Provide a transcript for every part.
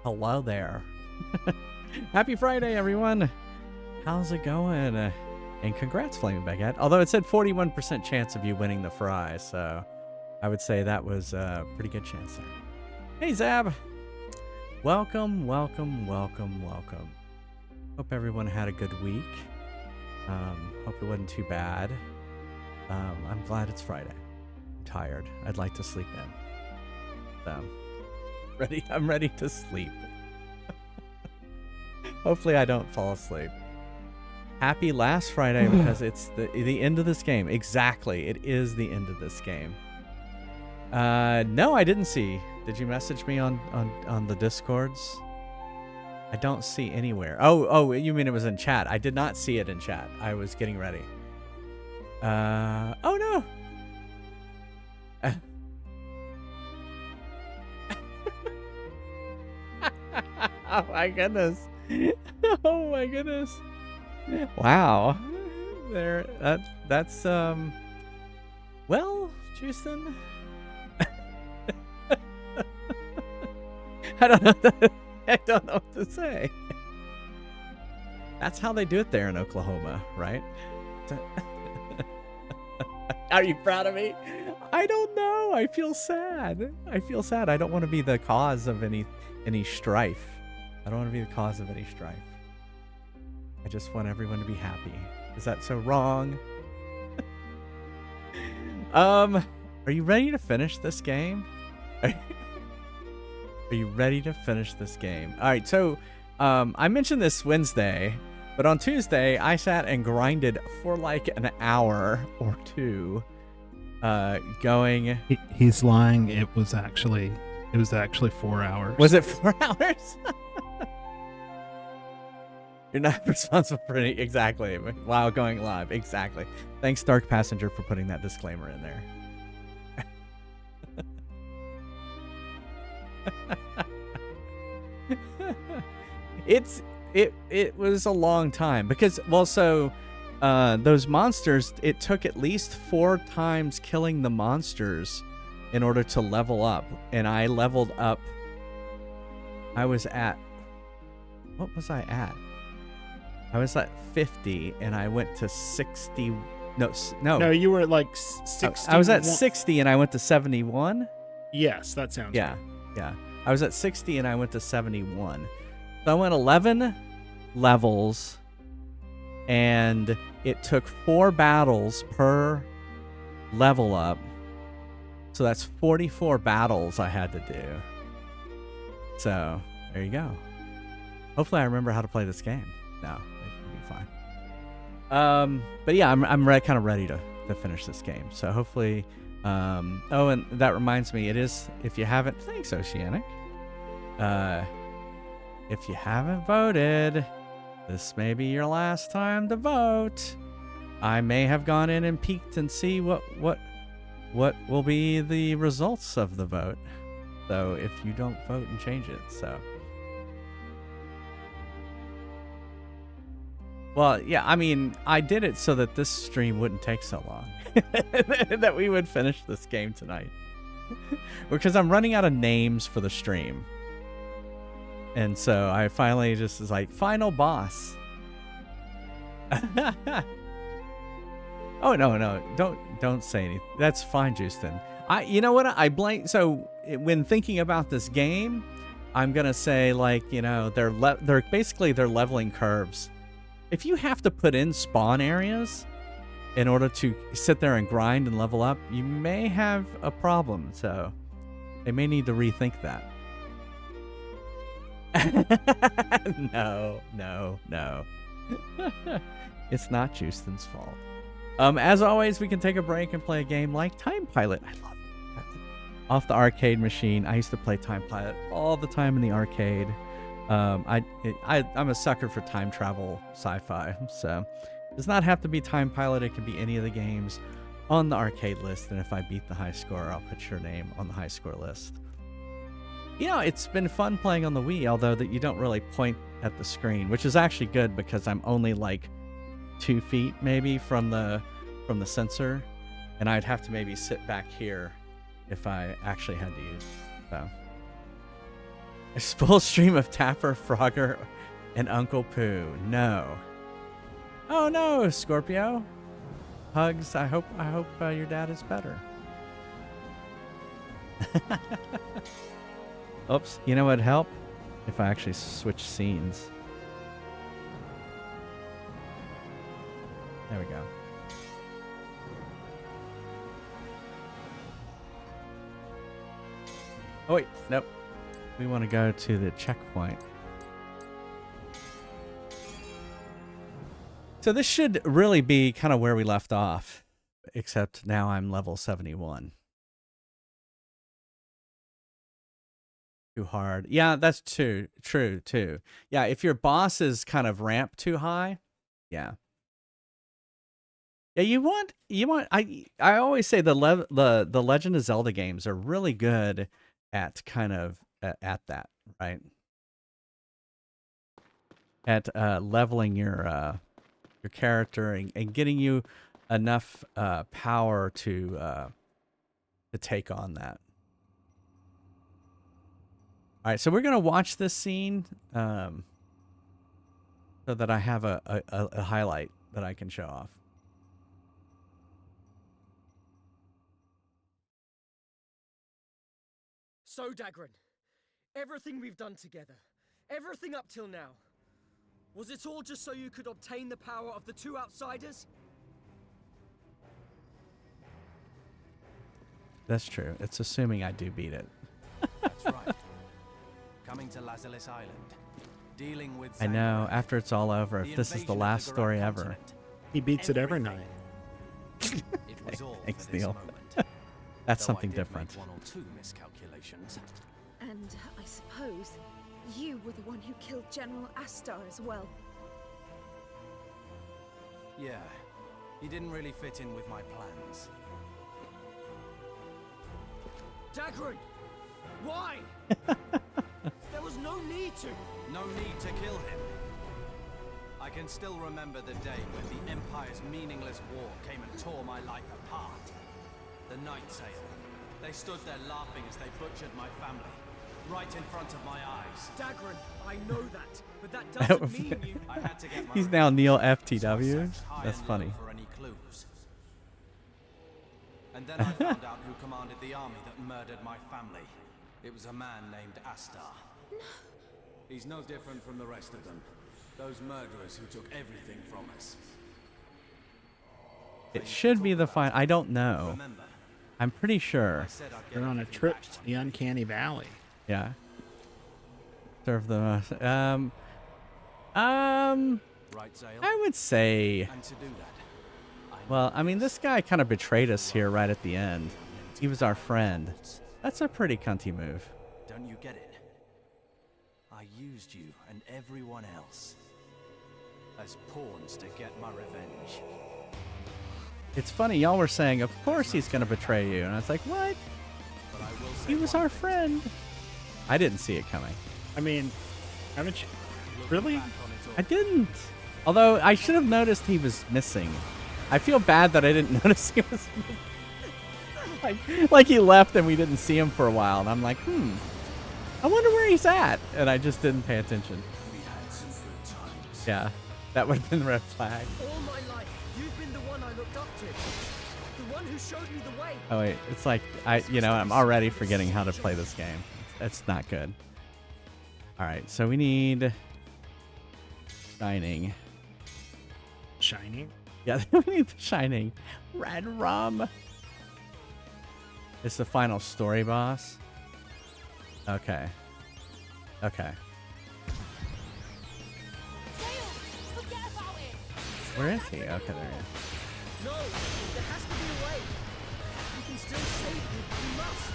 Hello there. Happy Friday, everyone. How's it going? And congrats, Flaming Baguette. Although it said 41% chance of you winning the fry, so I would say that was a pretty good chance there. Hey, Zab. Welcome, welcome, welcome, welcome. Hope everyone had a good week. Hope it wasn't too bad. I'm glad it's Friday. I'm tired. I'd like to sleep in. So, I'm ready to sleep. Hopefully I don't fall asleep. Happy last Friday because it's the end of this game. Exactly. It is the end of this game. No, I didn't see. Did you message me on the Discords? I don't see anywhere. Oh, you mean it was in chat? I did not see it in chat. I was getting ready. Oh no. Oh my goodness. Oh my goodness. Wow. There that's well, Justin. I don't know what to say. That's how they do it there in Oklahoma, right? Are you proud of me? I don't know. I feel sad. I don't want to be the cause of any strife. I don't want to be the cause of any strife. I just want everyone to be happy. Is that so wrong? Are you ready to finish this game? Are you ready to finish this game? All right, so I mentioned this Wednesday, but on Tuesday I sat and grinded for like an hour or two. Going. He's lying. It was actually 4 hours. Was it 4 hours? You're not responsible for any. Exactly. While going live. Exactly. Thanks, Dark Passenger, for putting that disclaimer in there. It was a long time because, well, so those monsters, it took at least 4 times killing the monsters in order to level up, and I leveled up. I was at, what was I at? I was at 50 and I went to 60. No, you were at like 60. I was at 60 and I went to 71. Yes, that sounds right. Yeah. I was at 60 and I went to 71. So I went 11 levels, and it took 4 battles per level up. So that's 44 battles I had to do. So there you go. Hopefully I remember how to play this game. No, it'll be fine. But yeah, I'm kind of ready to finish this game. So hopefully, oh, and that reminds me, it is, if you haven't, thanks Oceanic. If you haven't voted, this may be your last time to vote. I may have gone in and peeked and see what will be the results of the vote. So if you don't vote and change it, so. Well, yeah, I mean, I did it so that this stream wouldn't take so long. That we would finish this game tonight. Because I'm running out of names for the stream. And so I finally just was like, final boss. Oh, no, don't say anything. That's fine, Justin. You know what? I blame. So when thinking about this game, I'm gonna say, like, you know, they're basically leveling curves. If you have to put in spawn areas in order to sit there and grind and level up, you may have a problem. So they may need to rethink that. No. It's not Justin's fault. As always, we can take a break and play a game like Time Pilot. I love it. Off the arcade machine. I used to play Time Pilot all the time in the arcade. I'm a sucker for time travel sci-fi, so it does not have to be Time Pilot. It can be any of the games on the arcade list, and if I beat the high score, I'll put your name on the high score list. You know, it's been fun playing on the Wii, although that you don't really point at the screen, which is actually good because I'm only like 2 feet maybe from the sensor, and I'd have to maybe sit back here if I actually had to use. So A full stream of Tapper, Frogger, and Uncle Pooh. No. Oh no, Scorpio. Hugs. I hope your dad is better. Oops. You know what'd help? If I actually switch scenes. There we go. Oh wait, nope. We want to go to the checkpoint. So this should really be kind of where we left off, except now I'm level 71. Too hard. Yeah, that's true too. Yeah, if your boss is kind of ramped too high, yeah. Yeah, you want I always say the Legend of Zelda games are really good at kind of at that, right? At leveling your character and getting you enough power to take on that. All right, so we're gonna watch this scene so that I have a highlight that I can show off. So, Dagran, everything we've done together, everything up till now, was it all just so you could obtain the power of the two outsiders? That's true. It's assuming I do beat it. That's right. Coming to Lazalis Island, dealing with I know, after it's all over, if this is the last story ever. He beats it every night. It was all Thanks, for this Neil. moment. That's Though something I did different. make one or two miscalculations. And I suppose you were the one who killed General Astar as well. Yeah, he didn't really fit in with my plans. Dagran! Why? There was no need to! No need to kill him. I can still remember the day when the Empire's meaningless war came and tore my life apart. The Night Sail. They stood there laughing as they butchered my family, right in front of my eyes. Dagran, I know that, but that doesn't mean you... I had to get my He's now revenge, Neil so I FTW. searched high That's and funny. low for any clues. And then I found out who commanded the army that murdered my family. It was a man named Astar. He's no different from the rest of them. Those murderers who took everything from us. It should be the final. I don't know. Remember, I'm pretty sure. I said I'd get They're on a everything trip back to from the you. Uncanny Valley. Yeah. Serve the Right, Zale? I would say, And to do that, well, I mean, this guy kind of betrayed us here right at the end. He was our friend. That's a pretty cunty move. don't you get it? I used you and everyone else as pawns to get my revenge. It's funny, y'all were saying, of course he's going to betray you. And I was like, what? But I will say He was one our thing. friend. I didn't see it coming. I mean, haven't you? Looking Really? back on it all, I didn't. Although I should have noticed he was missing. I feel bad that I didn't notice he was like he left and we didn't see him for a while. And I'm like, I wonder where he's at. And I just didn't pay attention. we had some good times. Yeah, that would have been the red flag. All my life, you've been the one I looked up to. The one who showed me the way. Oh wait, it's like I'm already forgetting how to play this game. That's not good. All right, so we need Shining. Shining. Yeah, we need the Shining. Red Rum. It's the final story boss. Okay. Okay. Where is he? Okay, there he is. No, there has to be a way. You can still save me. You must.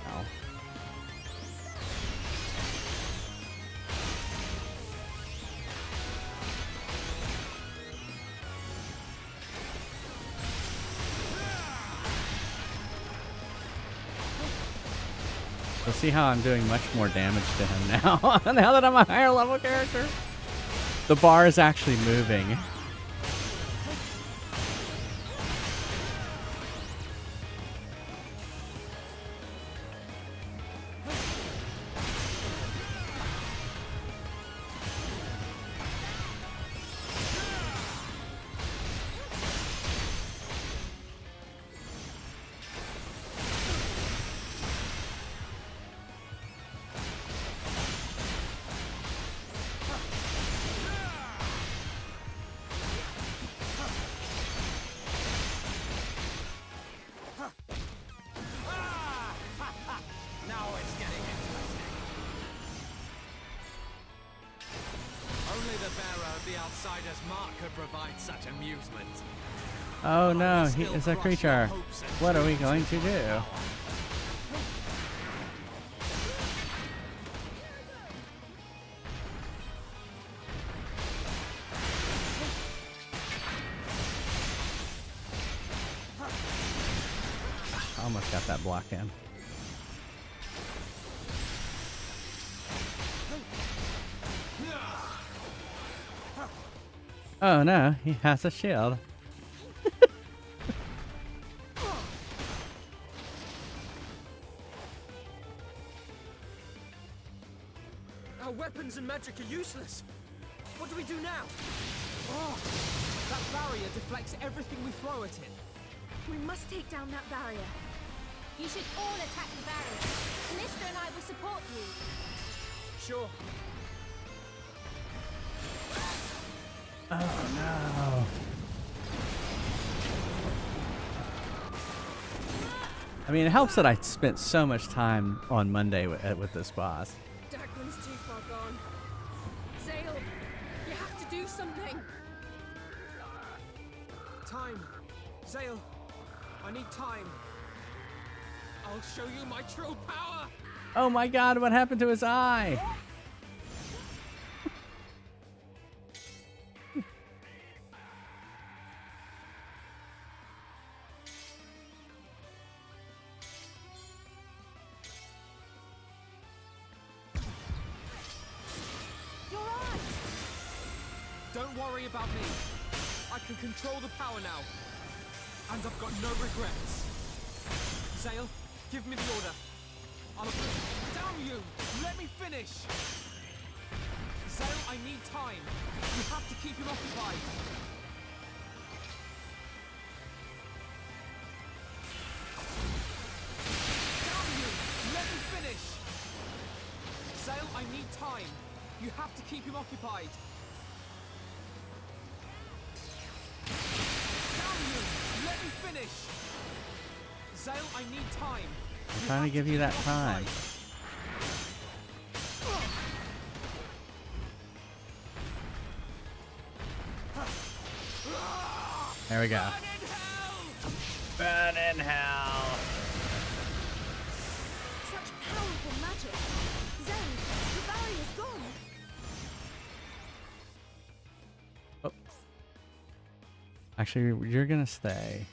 Ow. You'll see how I'm doing much more damage to him now. Now that I'm a higher level character. The bar is actually moving. Now it's getting interesting. Only the bearer of the outsider's mark could provide such amusement. Oh no, he is a creature. What are we going to do? Almost got that block in. Oh no, he has a shield. Our weapons and magic are useless. What do we do now? Oh, that barrier deflects everything we throw at it. We must take down that barrier. You should all attack the barrier. Callisto and I will support you. Sure. Oh no. I mean, it helps that I spent so much time on Monday with this boss. Dagran's too far gone. Zale, you have to do something. Time. Zale, I need time. I'll show you my true power. Oh my god, what happened to his eye? Your eyes! Don't worry about me. I can control the power now. And I've got no regrets. Zale, give me the order. Damn you! Let me finish! Zale, I need time. You have to keep him occupied. Damn you! Let me finish! Zale, I need time. You have to keep him occupied. Damn you! Let me finish! Zale, I need time. I'm trying to give you that time. There we go. Burn in hell. Such powerful magic. Zale, the barrier's gone. Oh. Actually, you're gonna stay.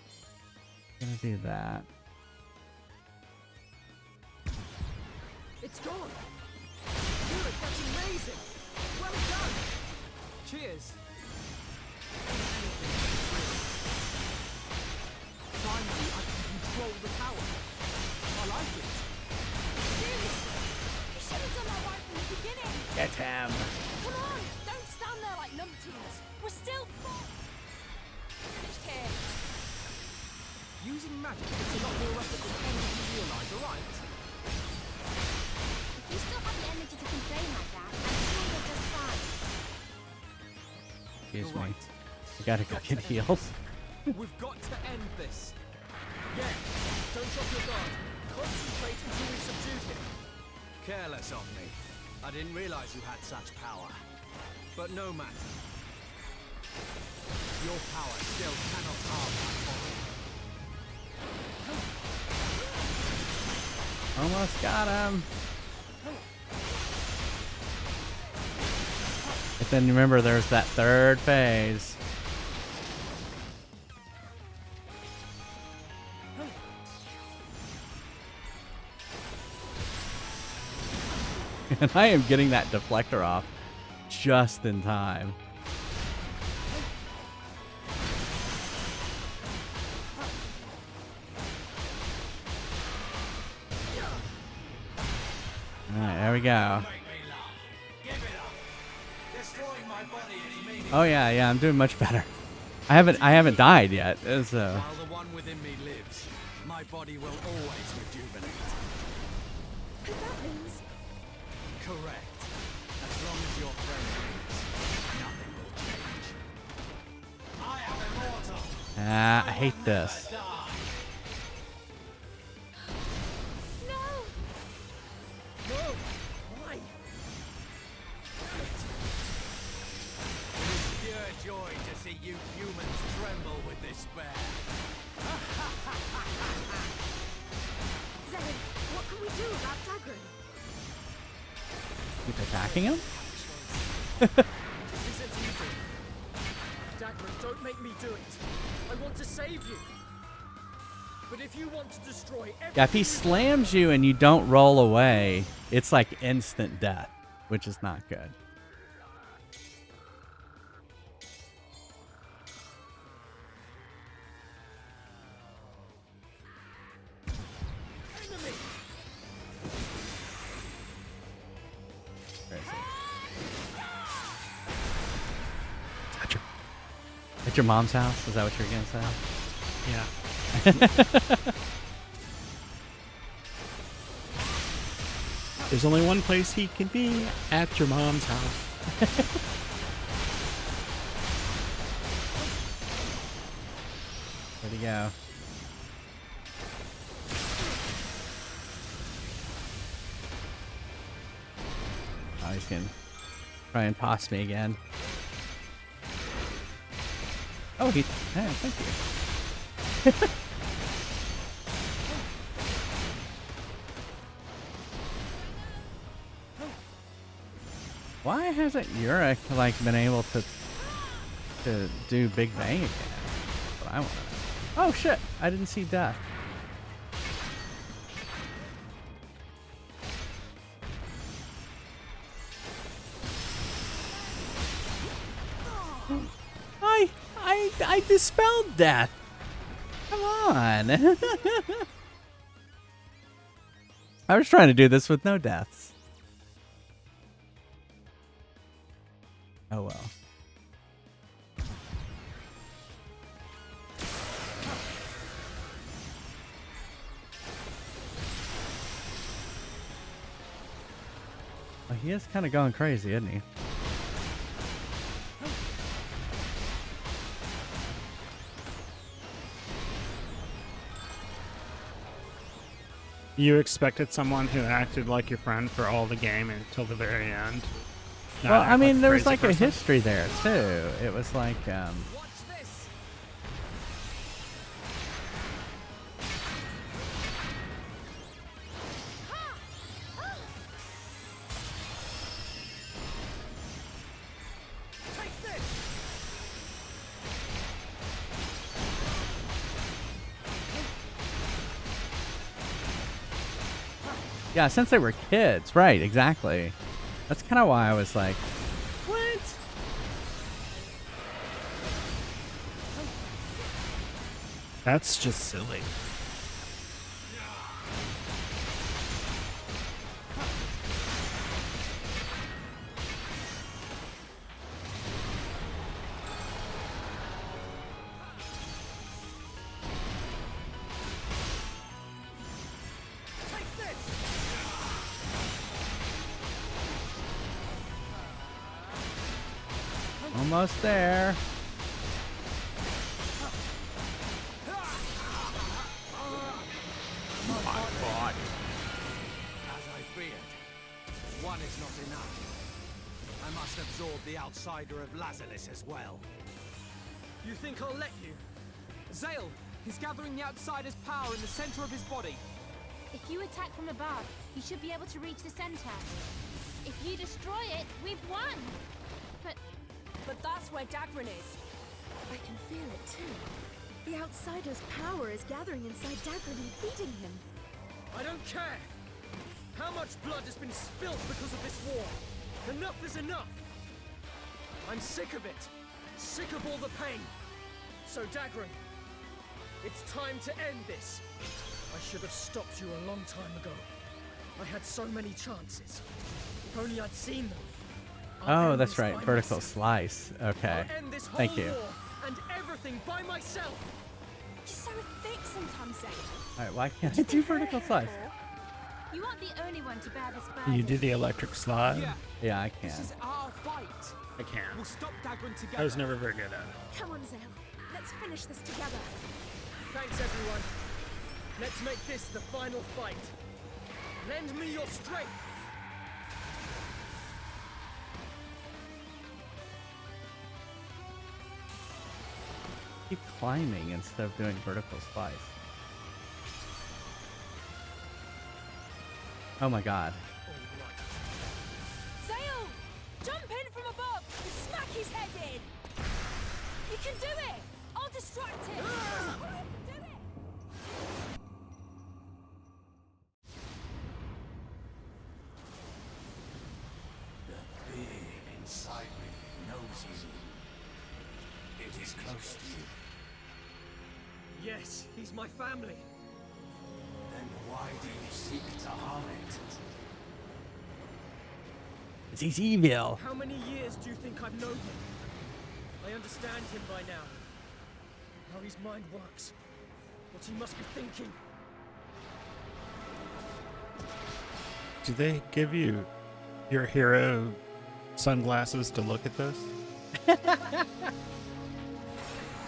Gonna do that. It's gone. Good, that's amazing. Well done. Cheers. Finally, I can control the power. I like it. Seriously! You should have done that right from the beginning! Get him. Come on! Don't stand there like numpties! We're still finished here! Using magic is a lot more effort than anything you realise, alright? If you still have the energy to complain like that, I'm sure you're just fine. Excuse You're me. right. I gotta go get heals. We've got to end this. Yeah, don't drop your guard. Concentrate until we've subdued him. Careless of me. I didn't realize you had such power. But no matter. Your power still cannot harm my body. Almost got him. But then remember, there's that third phase. And I am getting that deflector off just in time. Alright, there we go. Oh yeah, I'm doing much better. I haven't died yet. While the one within me lives, my body will always rejuvenate. And that means Correct. As long as your friend lives, nothing will change. I am immortal. I hate this. No! Why? It is pure joy to see you humans tremble with despair. Zane, what can we do about Dagran? Keep attacking him? This isn't easy. Dagran, don't make me do it. I want to save you. But if you want to destroy everything... Yeah, if he slams you and you don't roll away, it's like instant death, which is not good. Enemy! Where is he? At your mom's house? Is that what you're gonna say? Yeah. There's only one place he can be, at your mom's house. Where'd he go? Oh, he's gonna try and toss me again. Oh, thank you. Why hasn't Yurik like been able to do Big Bang again? That's what I want to know. Oh shit! I didn't see death. I dispelled death. Come on. I was trying to do this with no deaths. Oh well. Well, he is kind of going crazy, isn't he? You expected someone who acted like your friend for all the game until the very end. Not Well, act I mean, a there was crazy like a person. history there too. It was like, Watch this! Take this! yeah, since they were kids, right? Exactly. That's kind of why I was like, what? That's just silly. Take this! Almost there. As I feared, one is not enough. I must absorb the outsider of Lazarus as well. You think I'll let you? Zale, he's gathering the outsider's power in the center of his body. If you attack from above, you should be able to reach the center. If you destroy it, we've won. But that's where Dagran is. I can feel it too. The outsider's power is gathering inside Dagran and feeding him. I don't care! How much blood has been spilled because of this war? Enough is enough! I'm sick of it. Sick of all the pain. So, Dagran, it's time to end this. I should have stopped you a long time ago. I had so many chances. If only I'd seen them. Oh, that's right. Vertical slice. Okay. I'll end this whole Thank you. war and everything by myself. You're so thick sometimes, Zane. All right, why can't I do vertical slice? You aren't the only one to bear this burden. You do the electric slide? Yeah, Yeah, I can. this is our fight. I can't. We'll stop Dagran together. I was never very good at it. Come on, Zale. Let's finish this together. Thanks, everyone. Let's make this the final fight. Lend me your strength. Keep climbing instead of doing vertical slice. Oh my god. Zale! Jump in from above and smack his head in! You can do it! I'll distract him! Do it! The being inside me knows you. It is close to you. Yes, he's my family. Then why do you seek to harm it? He's evil. How many years do you think I've known him? I understand him by now. How his mind works. What he must be thinking. Do they give you your hero sunglasses to look at this?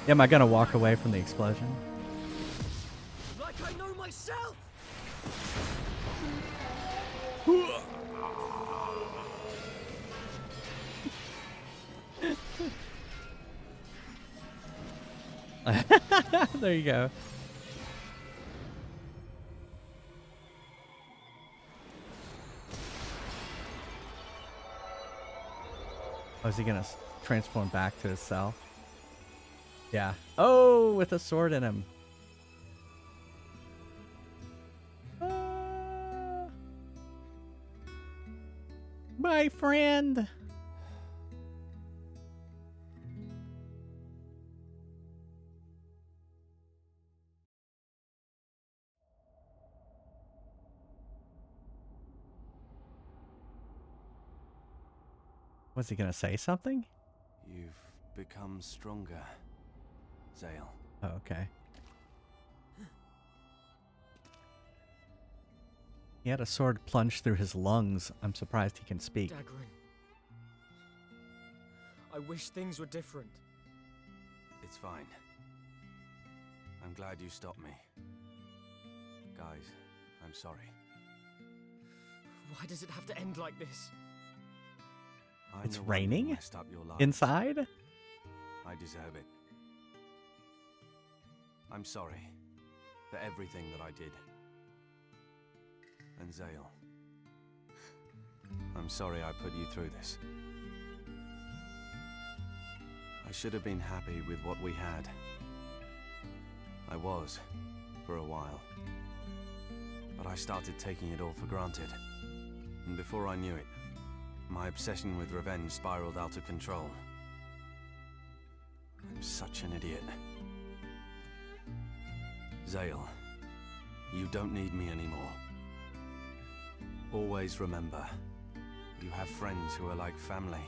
Am I gonna walk away from the explosion? Like I know myself! There you go. Oh, is he gonna transform back to himself? Yeah. Oh, with a sword in him. My friend. Was he gonna say something? You've become stronger, Zale. Oh, okay. He had a sword plunged through his lungs. I'm surprised he can speak. Dagran. I wish things were different. It's fine. I'm glad you stopped me. Guys, I'm sorry. Why does it have to end like this? I'm It's the one who raining? messed up your lives. Inside? I deserve it. I'm sorry for everything that I did. And Zale, I'm sorry I put you through this. I should have been happy with what we had. I was, for a while. But I started taking it all for granted. And before I knew it, my obsession with revenge spiraled out of control. I'm such an idiot. Zale, you don't need me anymore. Always remember, you have friends who are like family.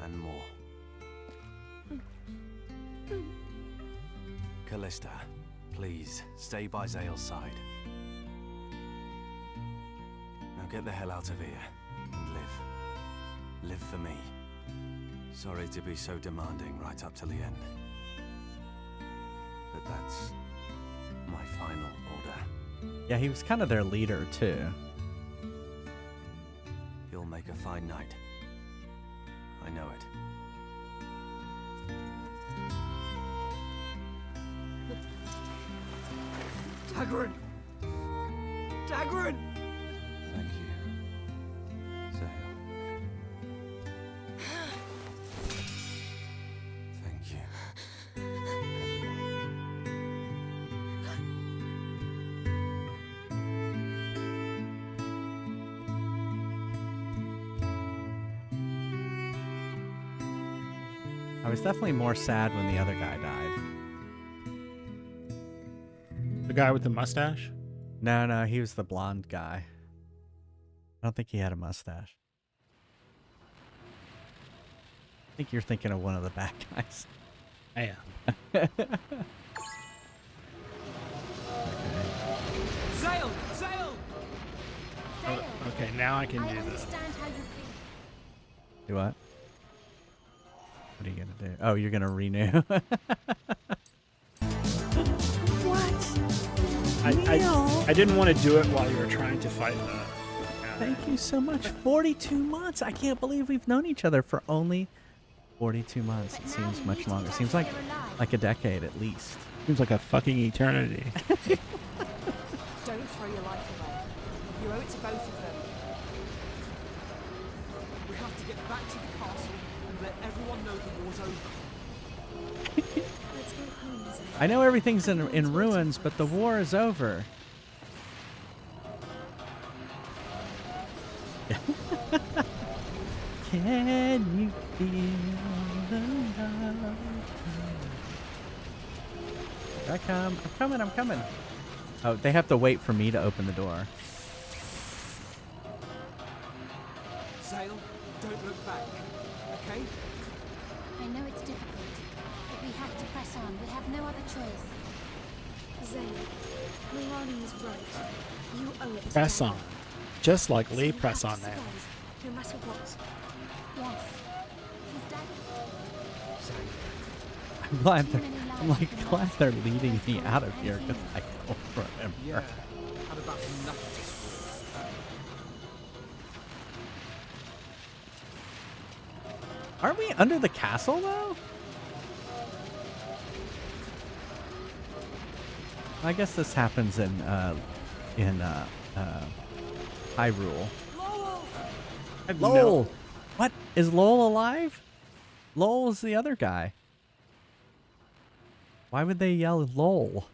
And more. Callista, please, stay by Zale's side. Now get the hell out of here, and live. Live for me. Sorry to be so demanding right up till the end. But that's my final order. Yeah, he was kind of their leader, too. You'll make a fine knight. I know it. Dagran! Dagran! Thank you, Zale. Thank you. I was definitely more sad when the other guy died. The guy with the mustache? No, he was the blonde guy. I don't think he had a mustache. I think you're thinking of one of the bad guys. I am. Zale! Zale! Zale, Okay, now I can I do this. understand how you feel. Do what? What are you gonna do? Oh, you're gonna renew. I didn't want to do it while you were trying to fight the. Thank you so much. 42 months. I can't believe we've known each other for only 42 months. It But now seems you much need to longer. be Seems back like here alive. a decade at least. Seems like a fucking eternity. Don't throw your life away. You owe it to both of them. We have to get back to the castle and let everyone know the war's over. Let's go home, Zale. I know everything's in ruins, but the war is over. Can you feel the love? Here I come. I'm coming. Oh, they have to wait for me to open the door. Zale, don't look back, okay? I know it's difficult, but we have to press on. We have no other choice. Zale, Milani is right. You owe it to Press Dagger. on. Just like So Lee you press have on to now. survive, no matter what. Yes. His dad. I'm glad Too they're, many I'm lives like have been glad lost. they're leading Both me correct out of and here because human. I don't remember. Yeah, had about enough of this war. Aren't we under the castle though? I guess this happens in Hyrule. Lowell! What? Is Lowell alive? Lowell is the other guy. Why would they yell Lowell?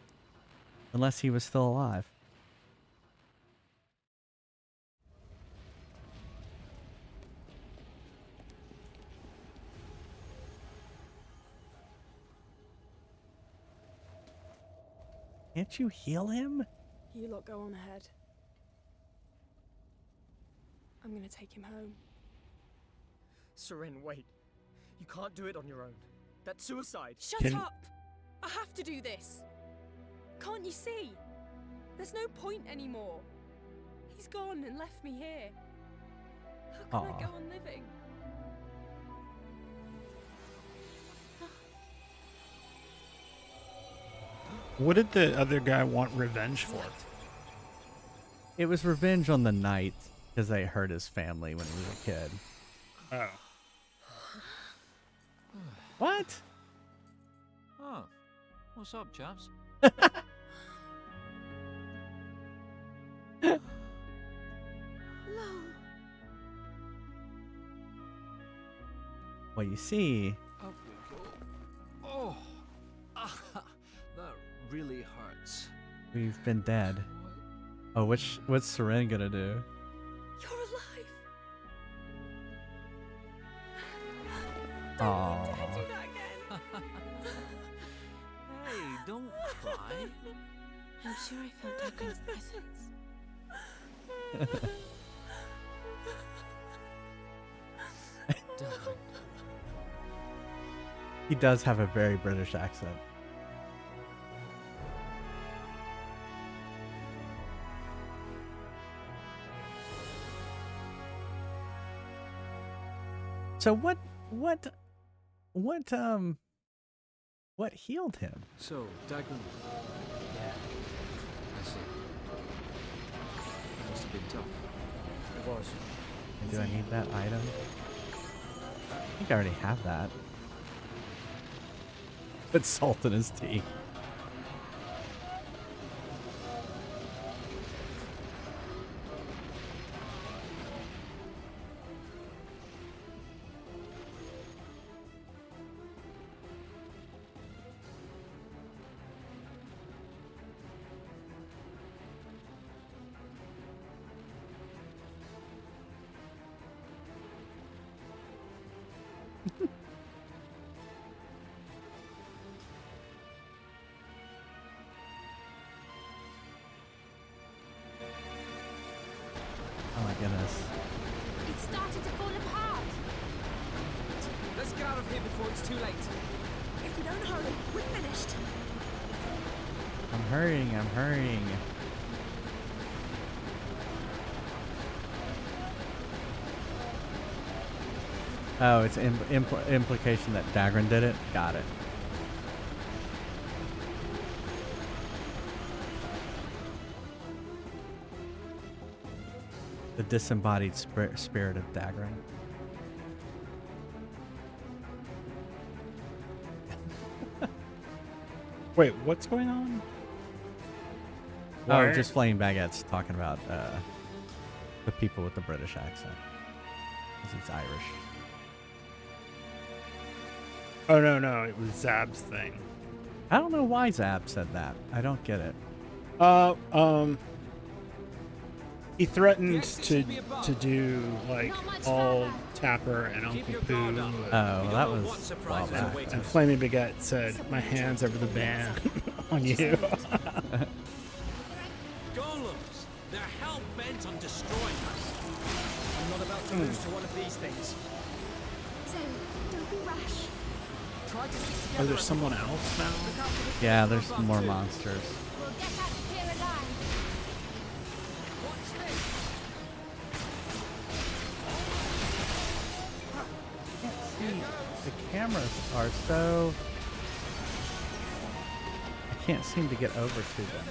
Unless he was still alive. Can't you heal him? You lot go on ahead. I'm gonna take him home. Seren, wait. You can't do it on your own. That's suicide. Shut Can- up! I have to do this. Can't you see? There's no point anymore. He's gone and left me here. How can I Aw. go on living? What did the other guy want revenge for? It was revenge on the knight because they hurt his family when he was a kid. Oh. What? Oh, what's up, chaps? Lol. Well, you see, Oh, that really hurts. we've been dead. Oh, what's Seren gonna do? You're alive. Aw. Dare do that again. Hey, don't cry. I'm sure I felt Duncan's presence. Darling. He does have a very British accent. So what healed him? So, Dagran. Yeah, I see. Must have been tough. It was. And do I need that item? I think I already have that. Put salt in his tea. out of here before it's too late. If we don't hurry, we're finished. I'm hurrying, I'm hurrying. Oh, it's implication that Dagran did it? Got it. The disembodied spirit of Dagran. Wait, what's going on? Oh, just Flame Baguette's talking about the people with the British accent. 'Cause he's Irish. Oh, no, it was Zab's thing. I don't know why Zab said that. I don't get it. He threatened to do like all Tapper and Uncle Pooh. Oh, well, that was a while back. And Flaming Baguette said, "My hands over the band on you." Golems! They're hell bent on destroying us. I'm not about to lose to one of these things. So, don't be rash. Try to stick Oh, together. there's someone else now? Yeah, there's more monsters. We'll get out of here alive. Watch this! The cameras are so... I can't seem to get over to them.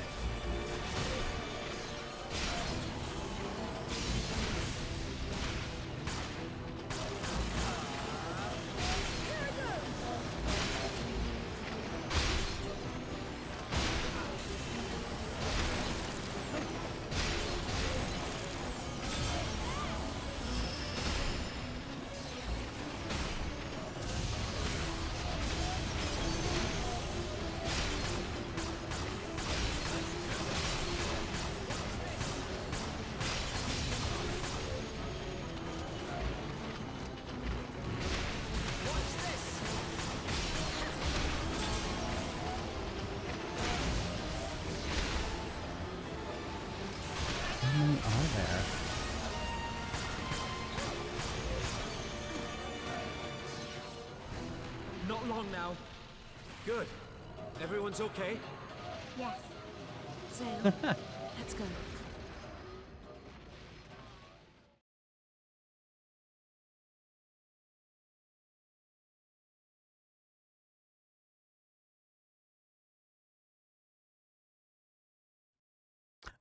How many are there? Not long now. Good. Everyone's okay? Yes. Zale, let's go.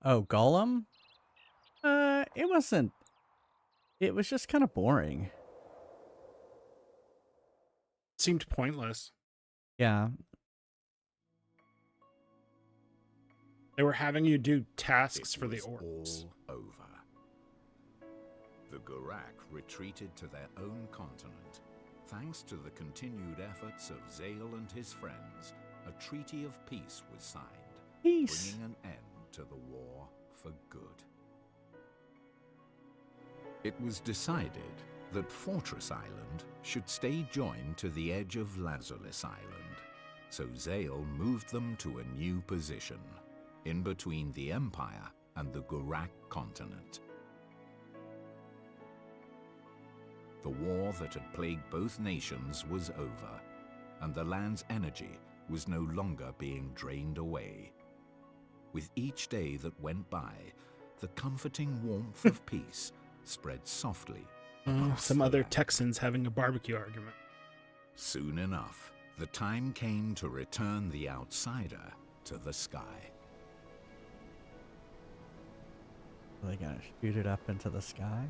Oh, Golem? It wasn't. It was just kind of boring. Seemed pointless. Yeah. They were having you do tasks It for the was orcs. all over. The Gurak retreated to their own continent. Thanks to the continued efforts of Zale and his friends, a treaty of peace was signed, Peace. bringing an end to the war for good. It was decided that Fortress Island should stay joined to the edge of Lazarus Island, so Zale moved them to a new position, in between the Empire and the Gurak continent. The war that had plagued both nations was over, and the land's energy was no longer being drained away. With each day that went by, the comforting warmth of peace spread softly. Some other Texans having a barbecue argument. Soon enough, the time came to return the outsider to the sky. Are they gonna shoot it up into the sky?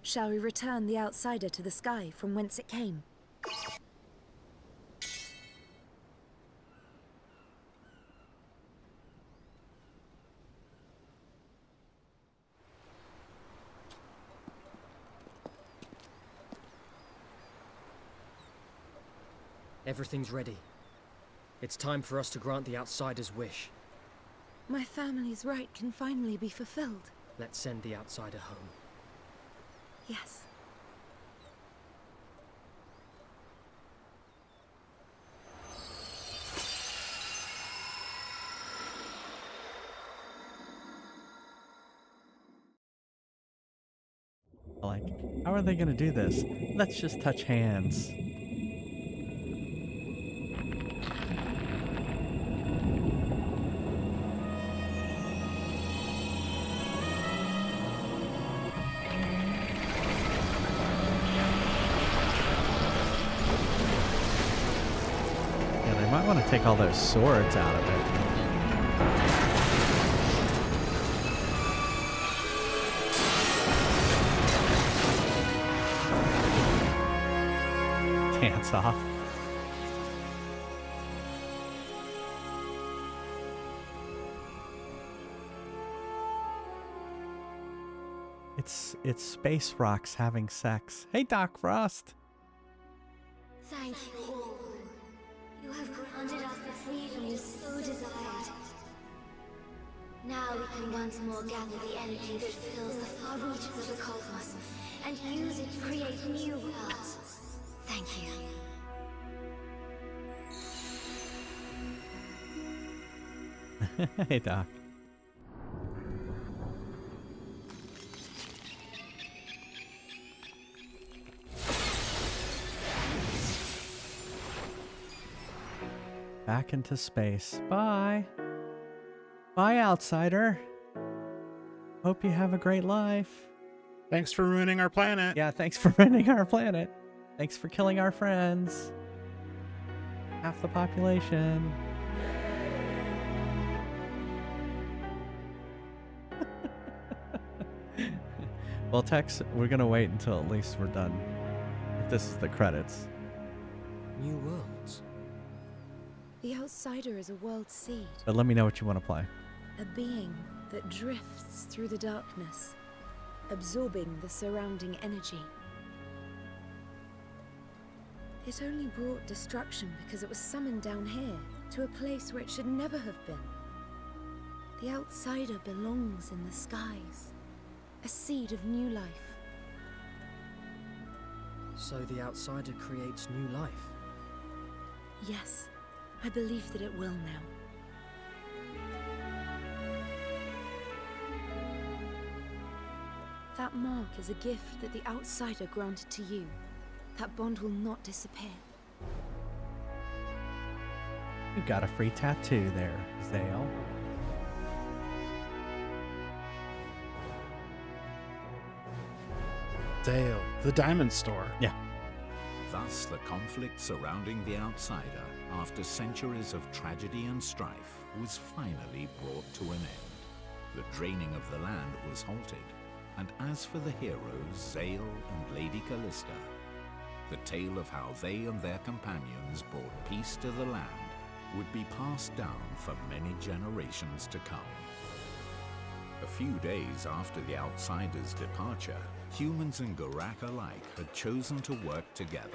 Shall we return the outsider to the sky from whence it came? Everything's ready. It's time for us to grant the outsider's wish. My family's right can finally be fulfilled. Let's send the outsider home. Yes. How are they gonna do this? Let's just touch hands. Yeah, they might want to take all those swords out of it. Dance off. It's space rocks having sex. Hey, Doc Frost. Thank you all. You have granted us the freedom we so desired. Now we can once more gather the energy that fills the far reaches of the cosmos and use it to create new worlds. Thank you. Hey, Doc. Back into space. Bye. Bye, outsider. Hope you have a great life. Thanks for ruining our planet. Yeah, thanks for ruining our planet. Thanks for killing our friends. Half the population. Well, Tex, we're gonna wait until at least we're done. If this is the credits. New worlds. The outsider is a world seed, But let me know what you want to play. a being that drifts through the darkness, absorbing the surrounding energy. It only brought destruction because it was summoned down here, to a place where it should never have been. The outsider belongs in the skies, a seed of new life. So the outsider creates new life. Yes, I believe that it will now. That mark is a gift that the outsider granted to you. That bond will not disappear. You got a free tattoo there, Zale. Dale, the diamond store. Yeah. Thus, the conflict surrounding the outsider, after centuries of tragedy and strife, was finally brought to an end. The draining of the land was halted, and as for the heroes, Zale and Lady Callista, the tale of how they and their companions brought peace to the land would be passed down for many generations to come. A few days after the outsider's departure, humans and Gorak alike had chosen to work together,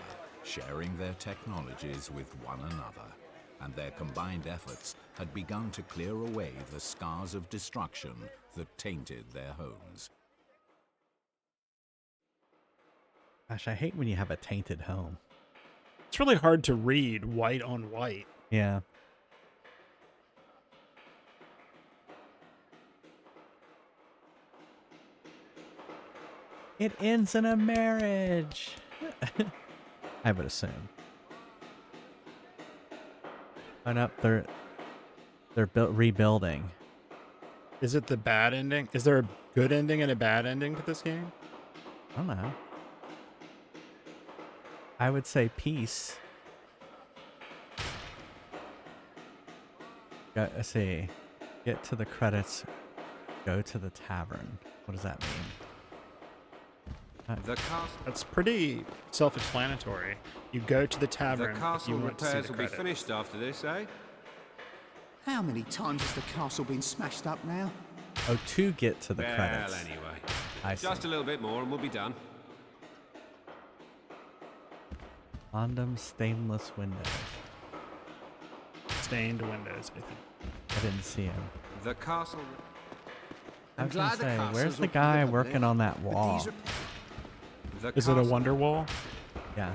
sharing their technologies with one another, and their combined efforts had begun to clear away the scars of destruction that tainted their homes. Gosh, I hate when you have a tainted home. It's really hard to read white on white. Yeah. It ends in a marriage. I would assume. Oh no, they're rebuilding. Is it the bad ending? Is there a good ending and a bad ending to this game? I don't know. I would say peace. Let's see. Get to the credits. Go to the tavern. What does that mean? The castle. That's pretty self-explanatory. You go to the tavern. The castle if you want to see repairs the will be credits. finished after this, eh? How many times has the castle been smashed up now? Oh, to get to the Well, credits. anyway. I see. Just a little bit more and we'll be done. Condom stainless windows. Stained windows, I think. I didn't see him. The castle. I was gonna say, where's the guy working on that wall? Is it a wonder wall? Yeah.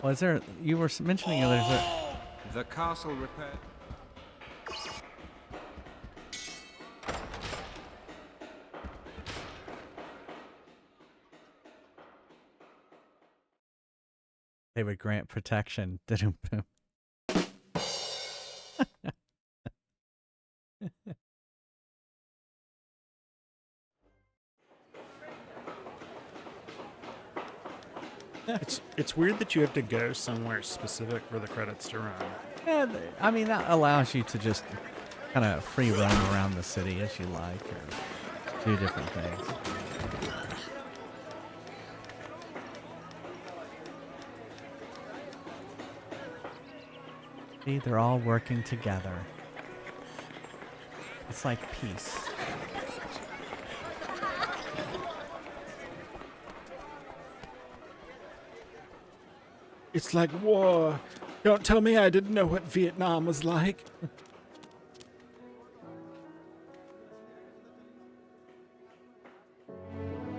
Well, is there? You were mentioning there's a. The castle repair. They would grant protection. Da-dum-bum. It's weird that you have to go somewhere specific for the credits to run. Yeah, I mean, that allows you to just kind of free roam around the city as you like, or do different things. See, they're all working together. It's like peace. It's like war. Don't tell me I didn't know what Vietnam was like.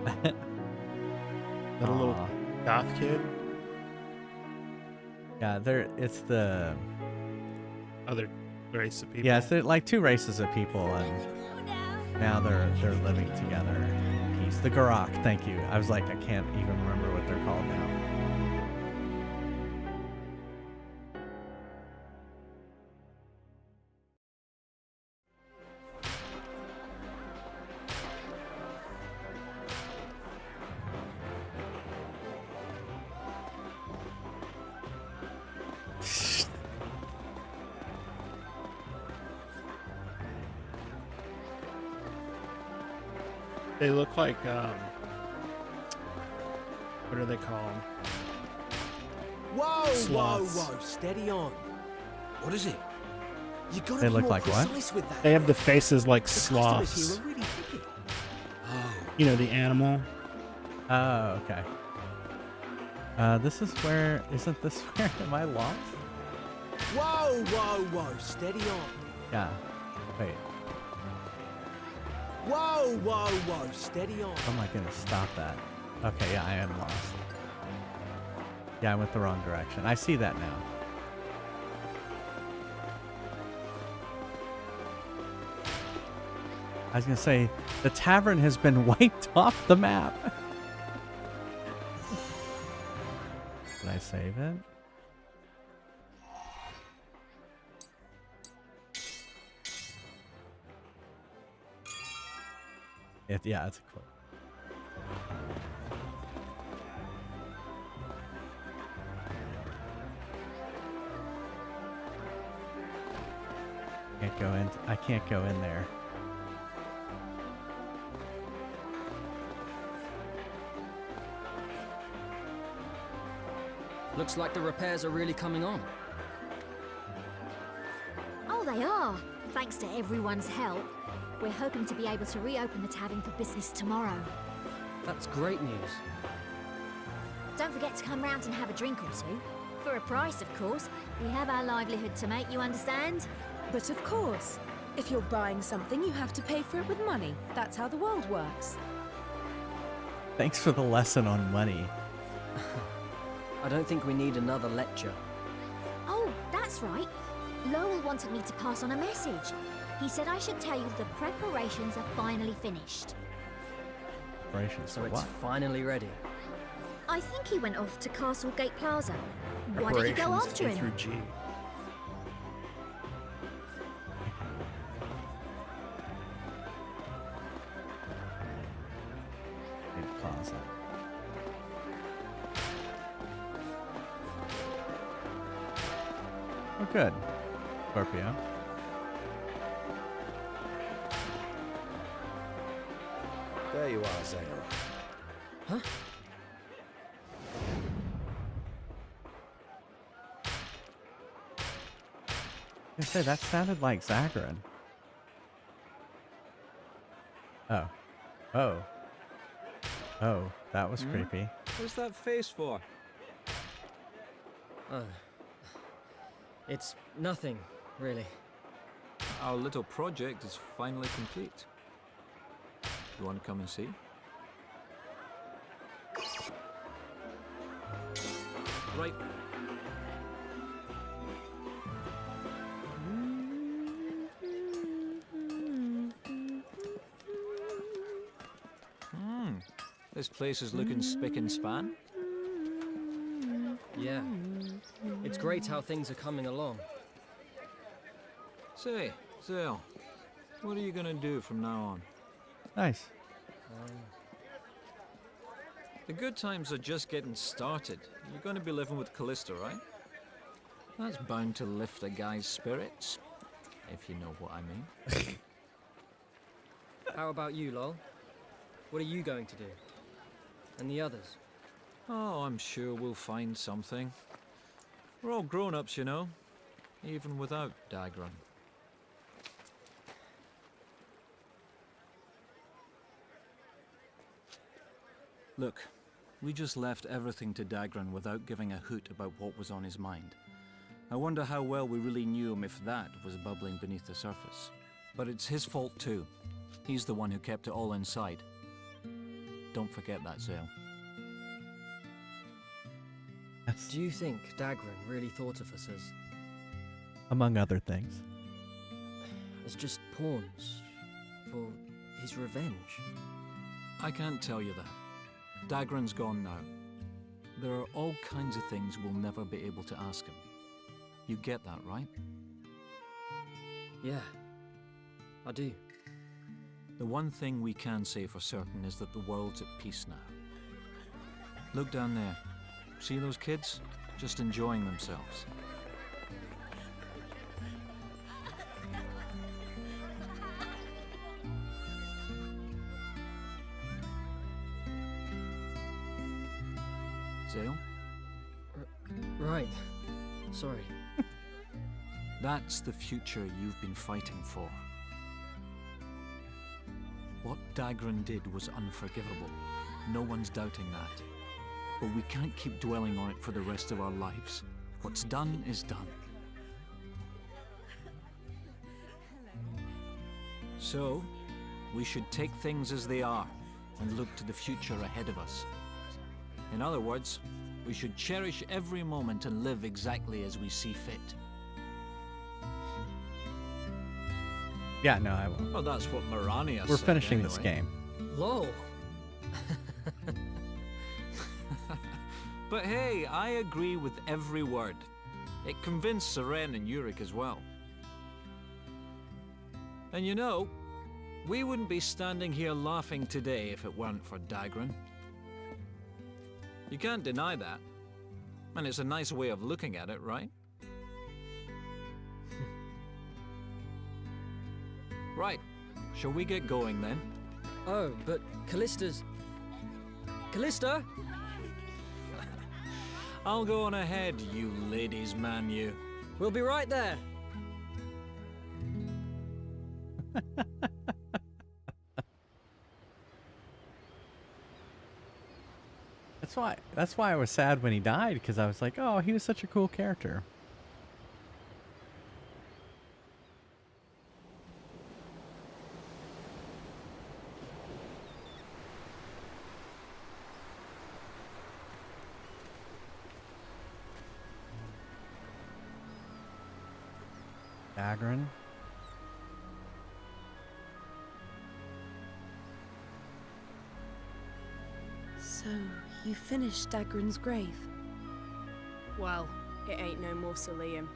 That a little goth kid? Yeah, it's the other race of people. Yeah, it's like two races of people, and now they're living together in peace. The Garak, thank you. I was like, I can't even remember what they're called now. They look like, what are they called? Whoa, Sloths. whoa, steady on. What is it? You gotta They be look more like what? precise with that. They have the faces like The customers sloths. here are really picky. You know, the animal. Oh, okay. This is where, isn't this where, am I lost? Whoa, whoa, steady on. Yeah. Wait. Whoa, steady on. Oh my goodness, stop that. Okay, yeah, I am lost. Yeah, I went the wrong direction. I see that now. I was gonna say, the tavern has been wiped off the map. Did I save it? Yeah, it's a quote. I can't go in there. Looks like the repairs are really coming on. Oh, they are. Thanks to everyone's help. We're hoping to be able to reopen the tavern for business tomorrow. That's great news. Don't forget to come round and have a drink or two. For a price, of course. We have our livelihood to make, you understand? But of course, if you're buying something, you have to pay for it with money. That's how the world works. Thanks for the lesson on money. I don't think we need another lecture. Oh, that's right. Lowell wanted me to pass on a message. He said I should tell you the preparations are finally finished. Preparations So for it's what? finally ready. I think he went off to Castle Gate Plaza. Why did you go Preparations after A him? through G. Gate Plaza. Oh, good. Scorpio. There you are, Zale. Huh? I was gonna say, that sounded like Zagran. Oh. Oh. Oh, that was creepy. What's that face for? It's nothing, really. Our little project is finally complete. You want to come and see? Right. This place is looking spick and span. Yeah. It's great how things are coming along. Say, Zale, what are you gonna do from now on? Nice. The good times are just getting started. You're gonna be living with Callista, right? That's bound to lift a guy's spirits, if you know what I mean. How about you, Lol? What are you going to do? And the others? Oh, I'm sure we'll find something. We're all grown-ups, you know, even without Dagron. Look, we just left everything to Dagron without giving a hoot about what was on his mind. I wonder how well we really knew him if that was bubbling beneath the surface. But it's his fault too. He's the one who kept it all inside. Don't forget that, Zale. Yes. Do you think Dagron really thought of us Among other things. as just pawns for his revenge? I can't tell you that. Dagron's gone now. There are all kinds of things we'll never be able to ask him. You get that, right? Yeah, I do. The one thing we can say for certain is that the world's at peace now. Look down there. See those kids? Just enjoying themselves. Zale? Right. Sorry. That's the future you've been fighting for. What Dagron did was unforgivable. No one's doubting that. But we can't keep dwelling on it for the rest of our lives. What's done is done. So, we should take things as they are and look to the future ahead of us. In other words, we should cherish every moment and live exactly as we see fit. Yeah, no, I won't. Well, that's what Marania We're said finishing this anyway. game. Lol. But hey, I agree with every word. It convinced Seren and Yurik as well. And you know, we wouldn't be standing here laughing today if it weren't for Dagron. You can't deny that. And it's a nice way of looking at it, right? Right. Shall we get going then? Oh, but Callista's... Callista? I'll go on ahead, you ladies' man, you. We'll be right there. That's why I was sad when he died, because I was like, oh, he was such a cool character. Dagron. So, you finished Dagron's grave? Well, it ain't no mausoleum.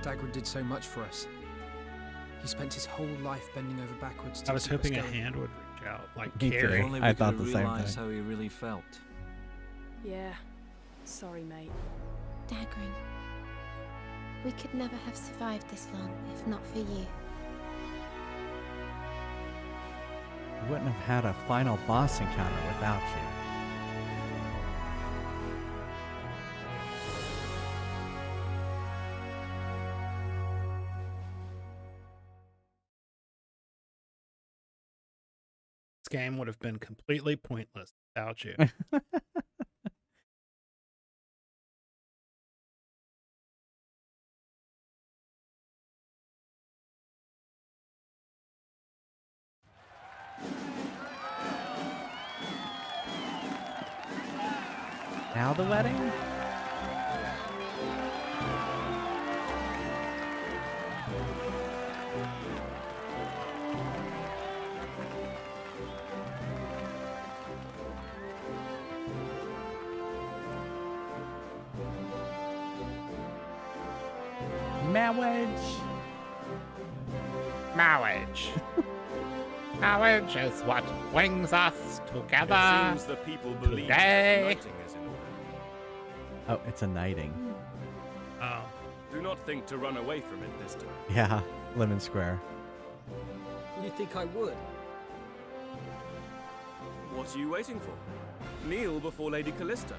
Dagron did so much for us. He spent his whole life bending over backwards to I was keep us hoping a going. hand would reach out, like Me Carrie. too. Only I we thought could the same realize thing. how he really felt. Yeah. Sorry, mate. Dagron, we could never have survived this long if not for you. We wouldn't have had a final boss encounter without you. This game would have been completely pointless without you. Now the wedding? marriage. Marriage. Marriage is what brings us together. It seems the people believe that today. knighting is in order. Oh, it's a knighting. Oh. Do not think to run away from it this time. Yeah, Lemon Square. You think I would? What are you waiting for? Kneel before Lady Callista.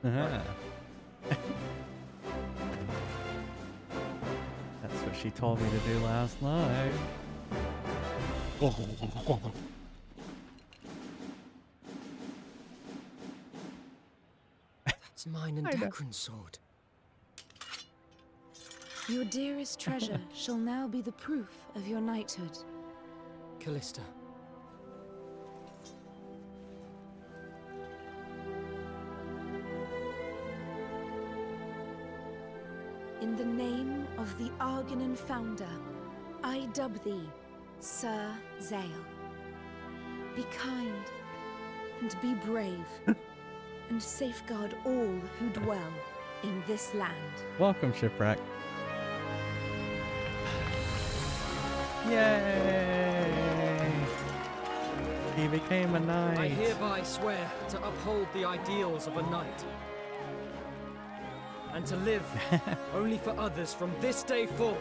Uh-huh. That's what she told me to do last night. That's mine and Dagran's sword. Your dearest treasure shall now be the proof of your knighthood. Callista. In the name of the Argonan founder, I dub thee Sir Zale. Be kind and be brave, and safeguard all who dwell in this land. Welcome, Shipwreck. Yay! He became a knight. I hereby swear to uphold the ideals of a knight. And to live only for others from this day forth.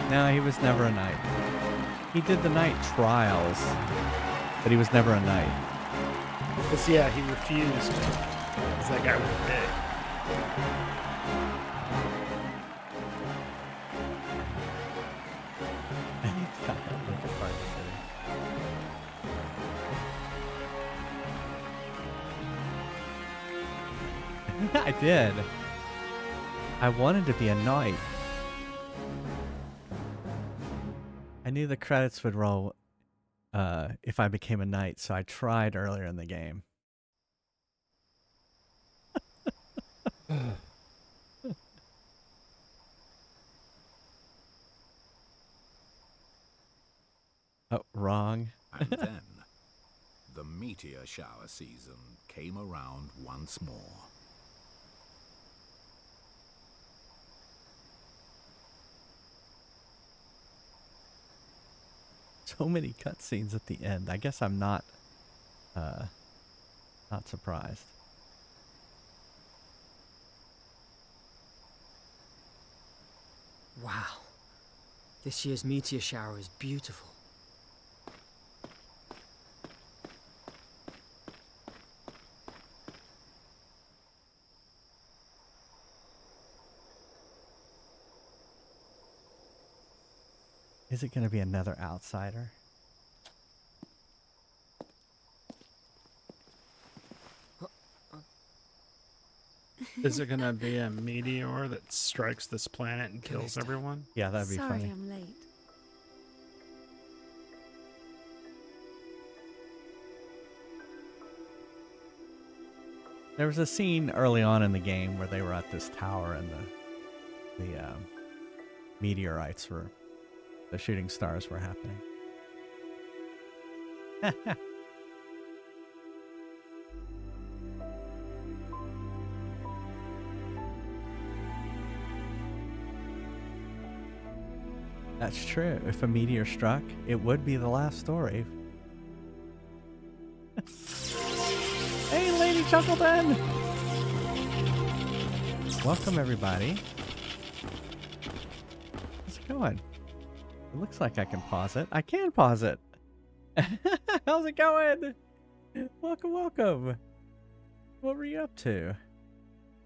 No, he was never a knight. He did the knight trials, but he was never a knight. Because, yeah, he refused. Because that guy was big. I did. I wanted to be a knight. I knew the credits would roll if I became a knight, so I tried earlier in the game. Oh, wrong. And then, the meteor shower season came around once more. So many cutscenes at the end. I guess I'm not surprised. Wow. This year's meteor shower is beautiful. Is it going to be another outsider? Is it gonna be a meteor that strikes this planet and kills everyone? Yeah, that'd be Sorry funny. I'm late. There was a scene early on in the game where they were at this tower and the meteorites were, the shooting stars were happening. That's true. If a meteor struck, it would be the last story. Hey, Lady Chuckleton! Welcome, everybody. How's it going? It looks like I can pause it. I can pause it. How's it going? Welcome, welcome. What were you up to?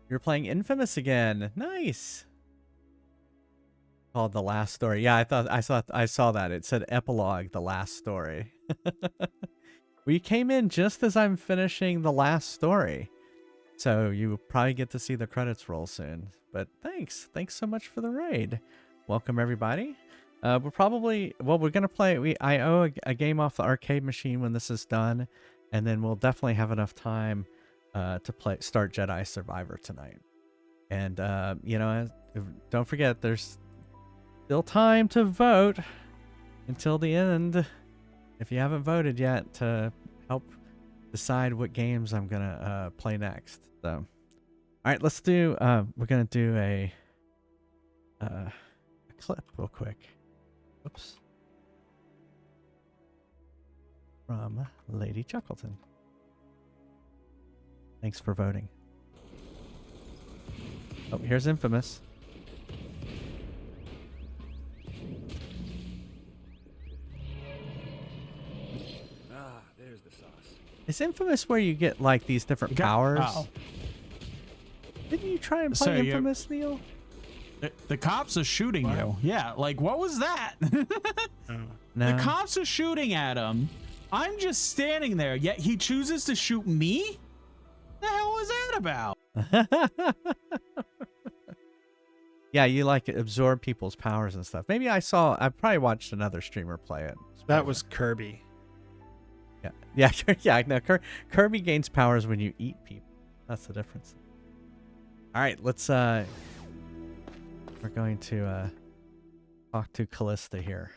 You're playing Infamous again. Nice. Called The Last Story. Yeah, I saw that. It said Epilogue, The Last Story. We came in just as I'm finishing the last story. So you probably get to see the credits roll soon. But thanks. Thanks so much for the raid. Welcome, everybody. We're going to play. I owe a game off the arcade machine when this is done. And then we'll definitely have enough time to start Jedi Survivor tonight. And, don't forget, there's still time to vote until the end. If you haven't voted yet to help decide what games I'm gonna play next. So, all right, let's do. We're gonna do a clip real quick. Oops. From Lady Chuckleton. Thanks for voting. Oh, here's Infamous. There's the sauce. Is Infamous where you get like these different powers? Oh. Didn't you try and play So Infamous, Neil? The cops are shooting you. Yeah, like what was that? No. The cops are shooting at him. I'm just standing there, yet he chooses to shoot me? The hell was that about? Yeah, you like absorb people's powers and stuff. Maybe I probably watched another streamer play it. That was Kirby. Yeah. Yeah, no, Kirby gains powers when you eat people. That's the difference. All right, let's we're going to talk to Callista here.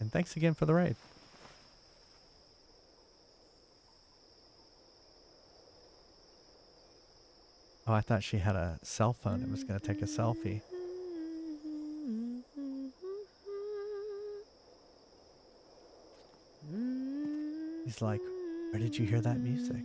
And thanks again for the raid. Oh, I thought she had a cell phone and was going to take a selfie. He's like, where did you hear that music?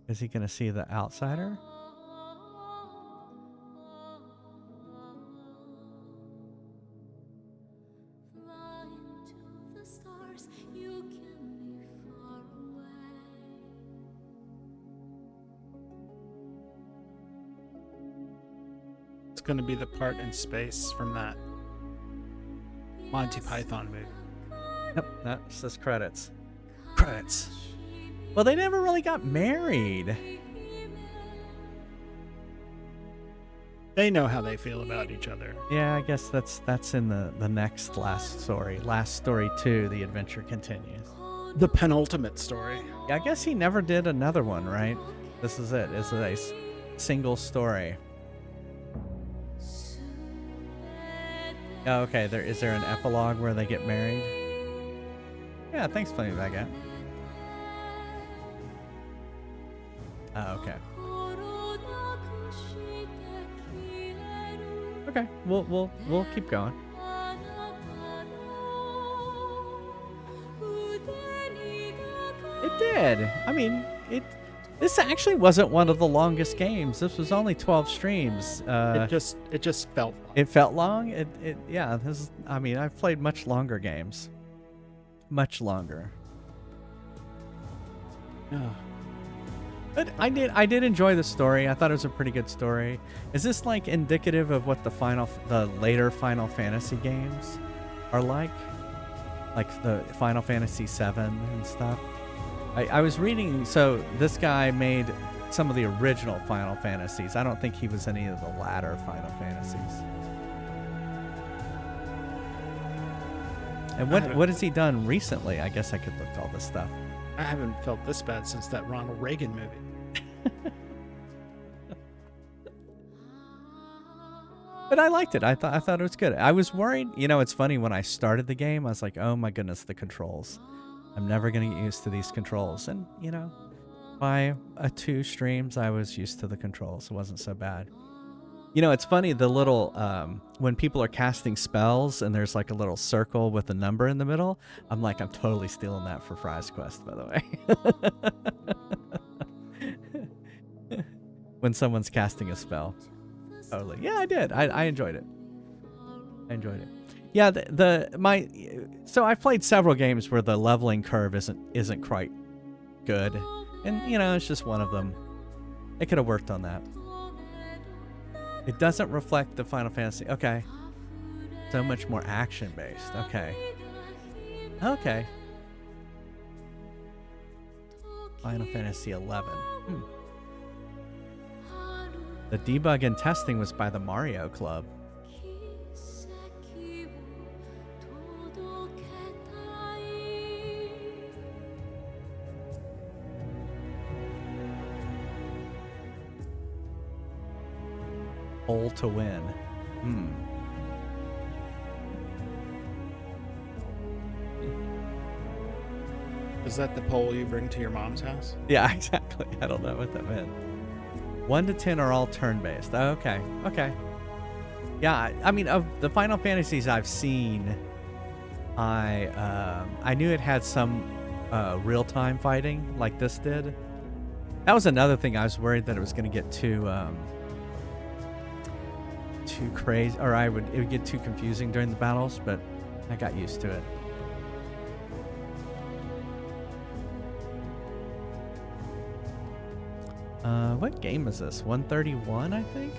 Is he going to see the outsider? It's going to be the part in space from that Monty Python movie. Yep, that says credits. Credits. Well, they never really got married. They know how they feel about each other. Yeah, I guess that's in the next last story. Last story 2, the adventure continues. The penultimate story. Yeah, I guess he never did another one, right? This is it. This is a single story. Oh, okay, is there an epilogue where they get married? Yeah, thanks for playing that guy. Oh, okay. Okay, we'll keep going. It did. I mean, this actually wasn't one of the longest games. This was only 12 streams. It just felt long. It felt long. Yeah. I mean, I've played much longer games. Much longer. Yeah. But I did enjoy the story. I thought it was a pretty good story. Is this like indicative of what the later Final Fantasy games are like? Like the Final Fantasy VII and stuff? I was reading, so this guy made some of the original Final Fantasies. I don't think he was any of the latter Final Fantasies. And what has he done recently? I guess I could look at all this stuff. I haven't felt this bad since that Ronald Reagan movie. But I liked it. I thought it was good. I was worried. You know, it's funny, when I started the game, I was like, oh my goodness, the controls. I'm never going to get used to these controls. And, you know, by 2 streams, I was used to the controls. It wasn't so bad. You know, it's funny, the little, when people are casting spells and there's like a little circle with a number in the middle, I'm like, I'm totally stealing that for Fry's Quest, by the way. When someone's casting a spell. Totally. Yeah, I did. I enjoyed it. I enjoyed it. Yeah, so I've played several games where the leveling curve isn't quite good. And, you know, it's just one of them. They could have worked on that. It doesn't reflect the Final Fantasy. Okay. So much more action-based. Okay. Okay. Final Fantasy XI. The debug and testing was by the Mario Club. Pole to win. Is that the pole you bring to your mom's house? Yeah, exactly. I don't know what that meant. 1 to 10 are all turn-based. Oh, okay. Okay. Yeah, I mean, of the Final Fantasies I've seen, I knew it had some real-time fighting like this did. That was another thing. I was worried that it was going to get too crazy, or it would get too confusing during the battles, but I got used to it. What game is this? 131, I think?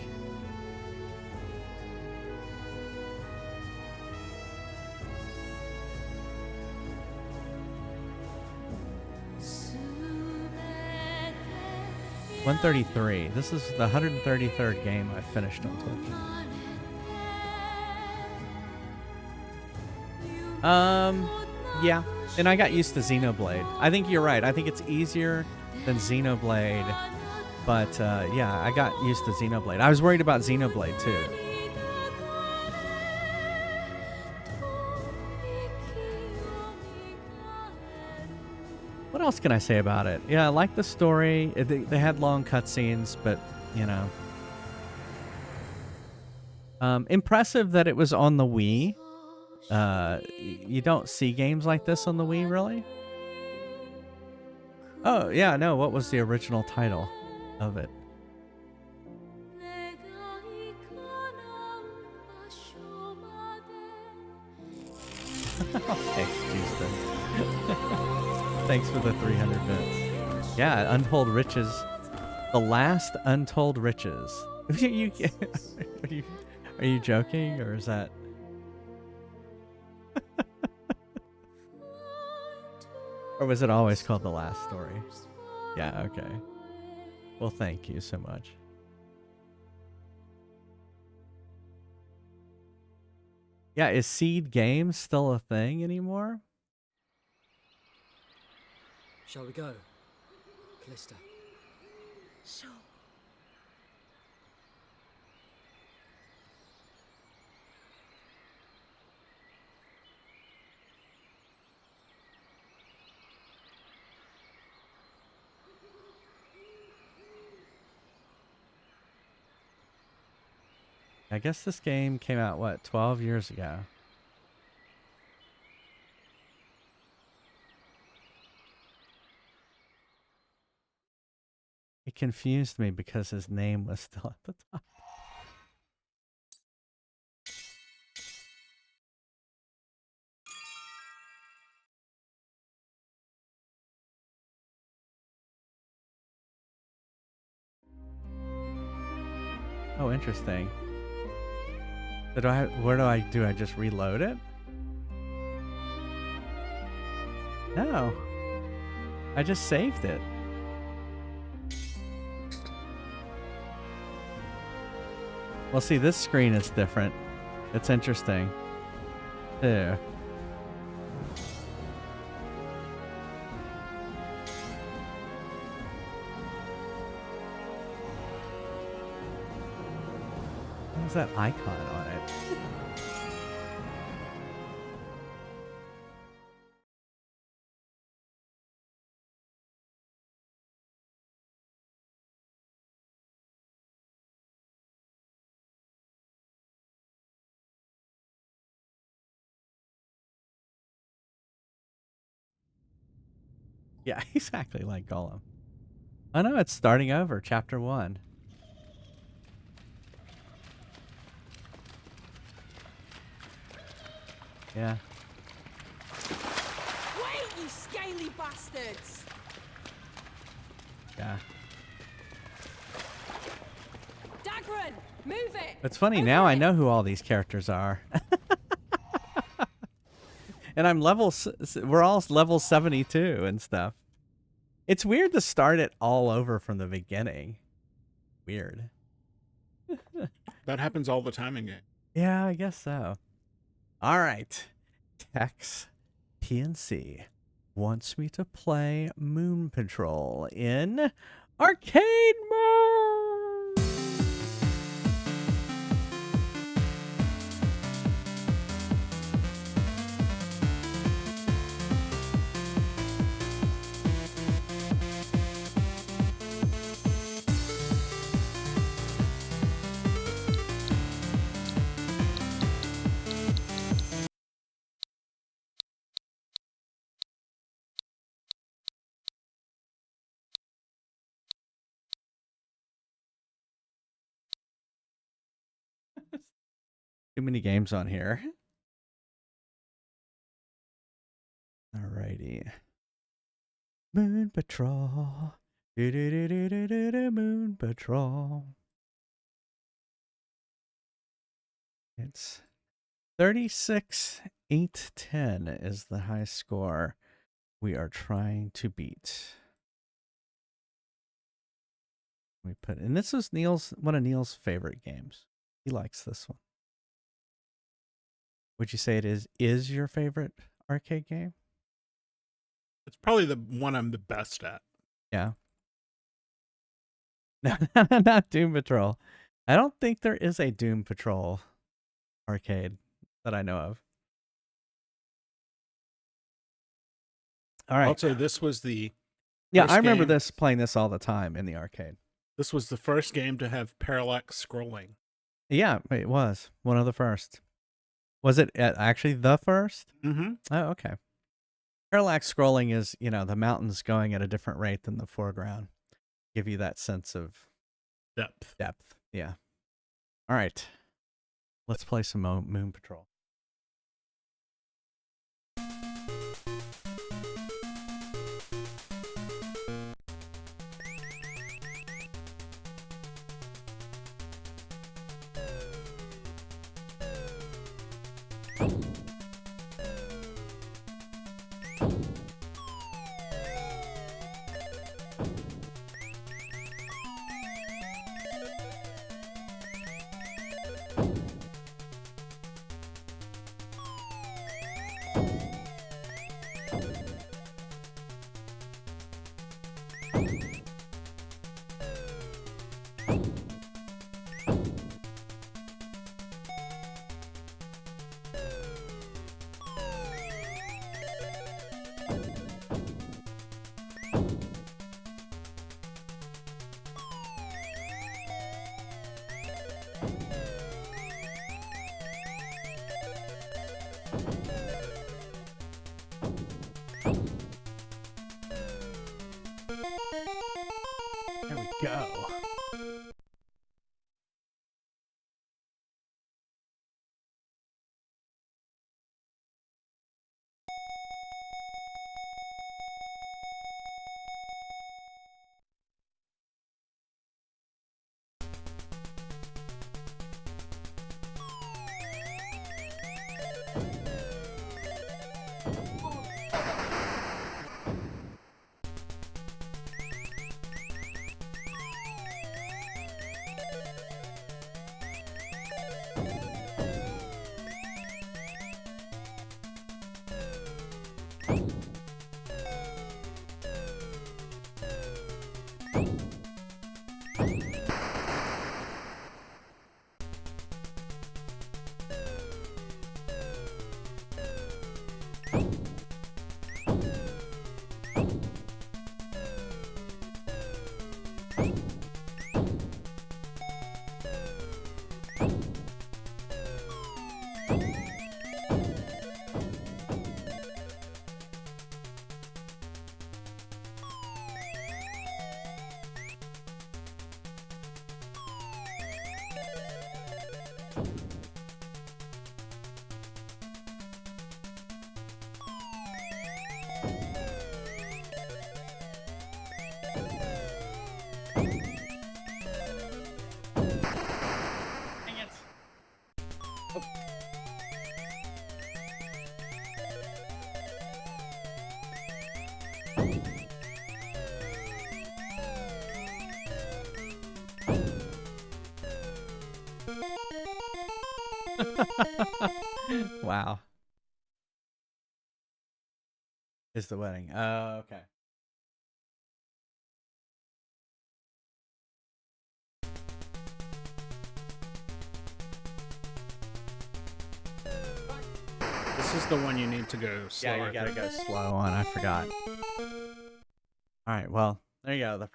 $133. This is the 133rd game I've finished on Twitch. Yeah. And I got used to Xenoblade. I think you're right. I think it's easier than Xenoblade. But, yeah, I got used to Xenoblade. I was worried about Xenoblade, too. What else can I say about it? Yeah, I like the story. They had long cutscenes, but, you know. Impressive that it was on the Wii. You don't see games like this on the Wii, really? Oh, yeah, no. What was the original title of it? Thanks, Houston. Thanks for the 300 bits. Yeah, Untold Riches. The last Untold Riches. Are you joking, or is that... Or was it always called The Last Story? Yeah, okay. Well, thank you so much. Yeah, is Seed Games still a thing anymore? Shall we go, Callista? Sure. I guess this game came out, what, 12 years ago? It confused me because his name was still at the top. Oh, interesting. So what do I do? I just reload it? No. I just saved it. Well, see, this screen is different. It's interesting. There. What's that icon on it? Yeah, exactly like Gollum. Oh no, it's starting over, chapter 1. Yeah. Wait, you scaly bastards! Yeah. Dagran, move it! It's funny, now I know who all these characters are. And I'm we're all level 72 and stuff. It's weird to start it all over from the beginning. Weird. That happens all the time in game. Yeah, I guess so. All right. Tex PNC wants me to play Moon Patrol in arcade mode. Too many games on here. Alrighty. Moon Patrol. Moon Patrol. It's 36, 8, 10 is the high score we are trying to beat. And this is one of Neil's favorite games. He likes this one. Would you say it is your favorite arcade game? It's probably the one I'm the best at. Yeah. No, not Doom Patrol. I don't think there is a Doom Patrol arcade that I know of. All right. Also, this was the Yeah, I remember playing this all the time in the arcade. This was the first game to have parallax scrolling. Yeah, it was one of the first. Was it actually the first? Mm-hmm. Oh, okay. Parallax scrolling is, the mountains going at a different rate than the foreground. Give you that sense of depth. Yeah. All right. Let's play some Moon Patrol. There we go. Wow. Is the wedding. Oh, okay. This is the one you need to go slower. Yeah, you gotta go slow on. I forgot. All right, well, there you go. The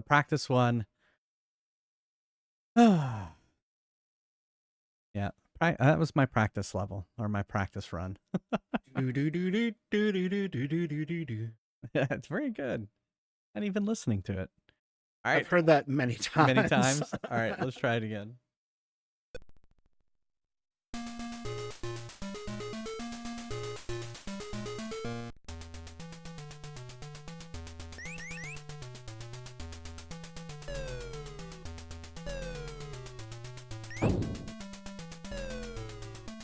practice one. Yeah, that was my practice level or my practice run. It's very good. Not even listening to it. All right, I've heard that many times. Many times. All right, let's try it again.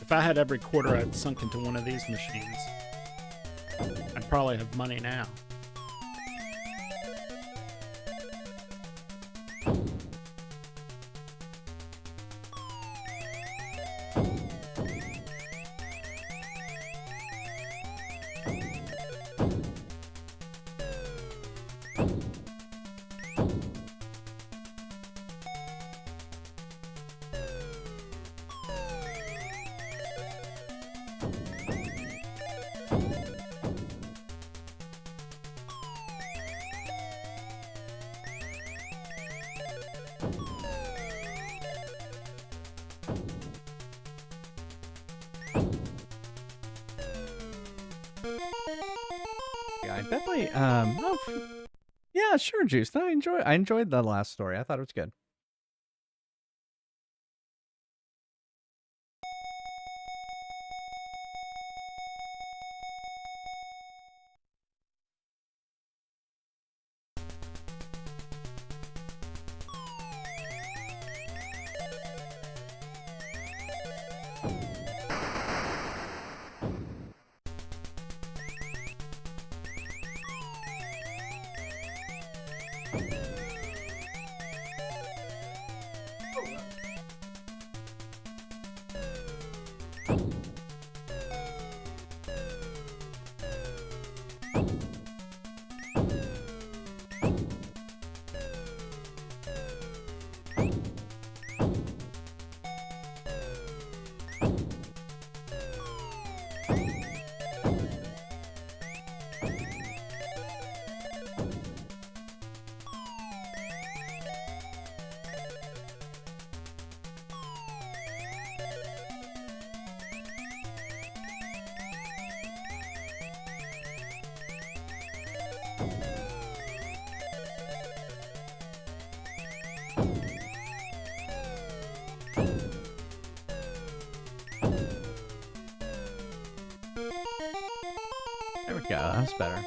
If I had every quarter I'd sunk into one of these machines, I'd probably have money now. Yeah, I definitely yeah, sure, Juice. I enjoyed the last story. I thought it was good. There we go. That's better.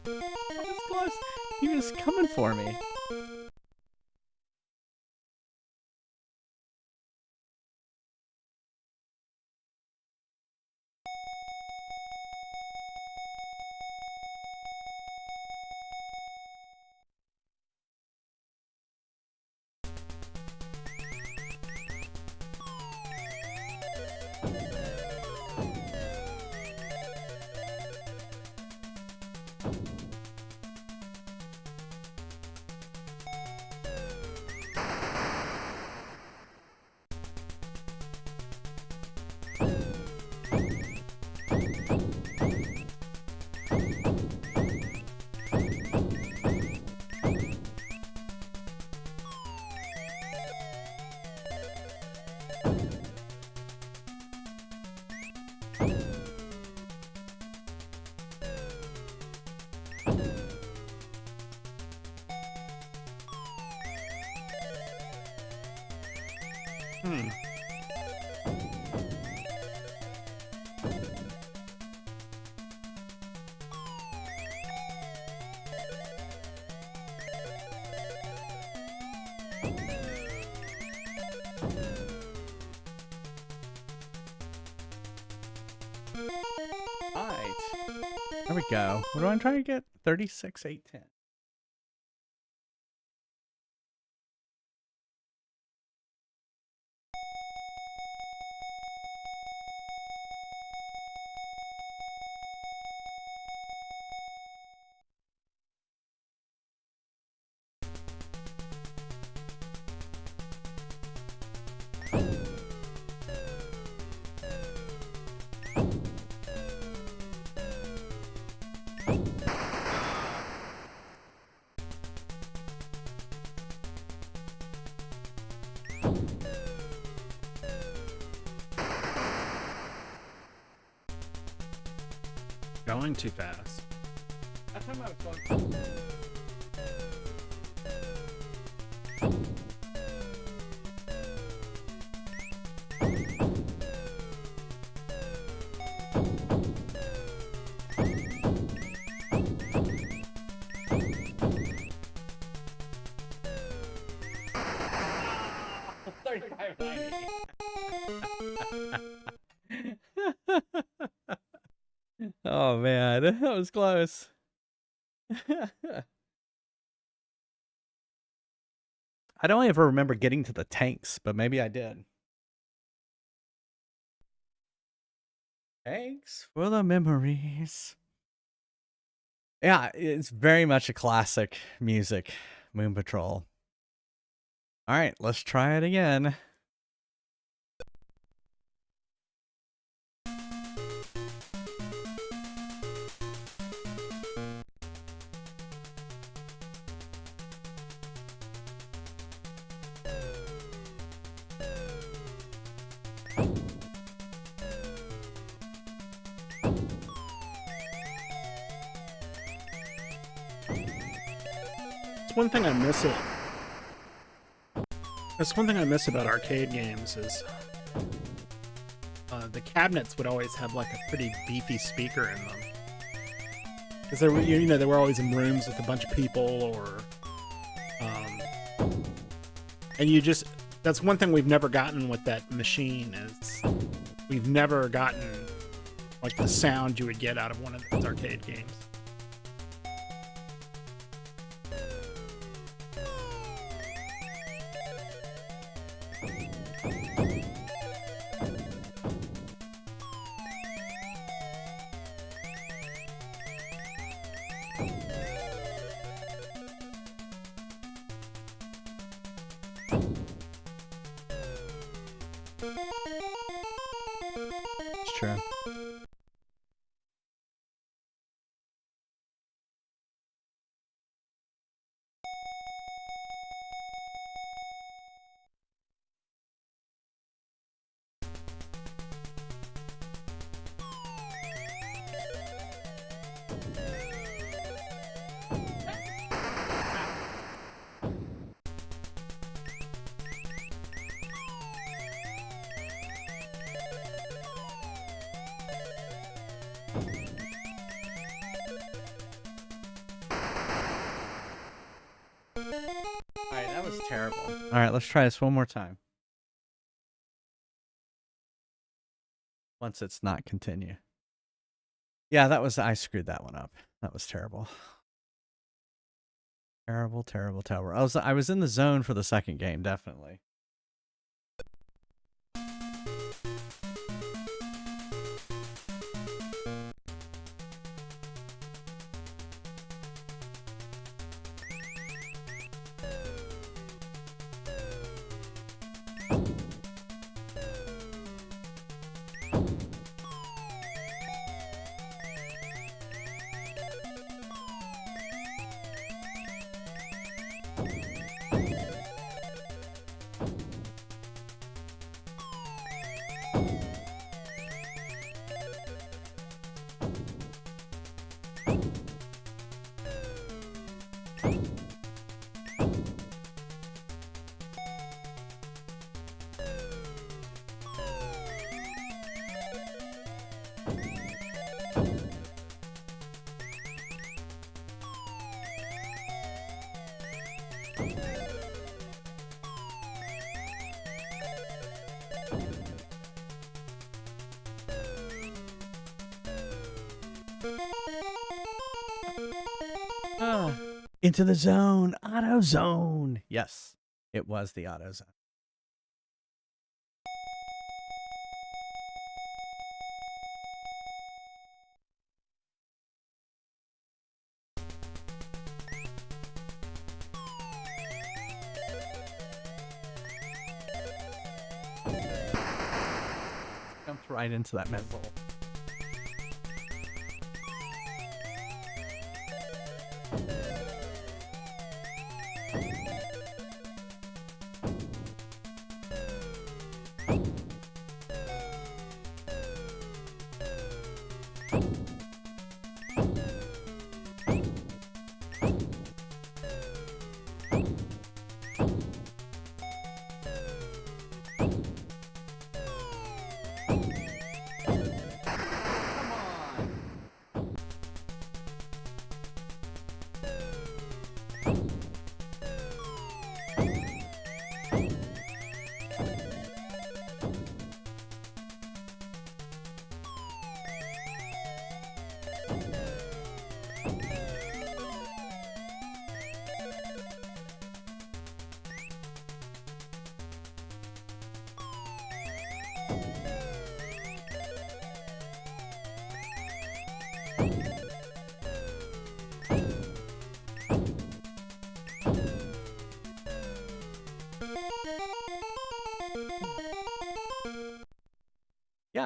That's close. He was coming for me. There we go. What do I try to get? 36,810. Going too fast. That's how I was going. Oh man, that was close. I don't ever remember getting to the tanks, but maybe I did. Thanks for the memories. Yeah, it's very much a classic music, Moon Patrol. All right, let's try it again. One thing I miss it. That's one thing I miss about arcade games is the cabinets would always have like a pretty beefy speaker in them, because they were, you know, they were always in rooms with a bunch of people, or and you just, that's one thing we've never gotten with that machine, is we've never gotten like the sound you would get out of one of those arcade games. It's true. Alright, that was terrible. Alright, let's try this one more time. Once it's not continue. Yeah, that was, I screwed that one up. That was terrible. Terrible, terrible, terrible. I was in the zone for the second game, definitely. Into the zone. Auto zone. Yes, it was the auto zone. Jumped right into that missile.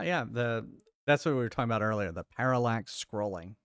Yeah, that's what we were talking about earlier, the parallax scrolling.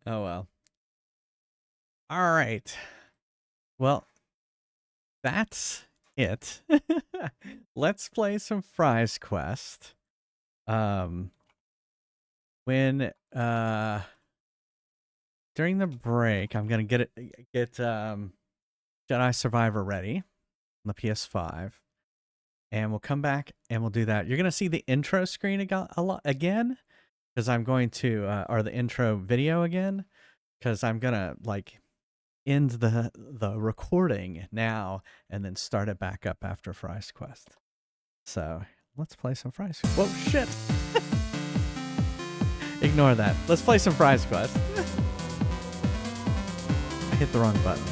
Oh well. All right. Well, that's it. Let's play some Fry's Quest. When during the break, I'm gonna get Jedi Survivor ready on the PS5, and we'll come back and we'll do that. You're gonna see the intro screen again, because I'm going to or the intro video again, because I'm gonna like end the recording now and then start it back up after Fry's Quest. So let's play some Fry's. Whoa, shit! Ignore that. Let's play some Fry's Quest. I hit the wrong button.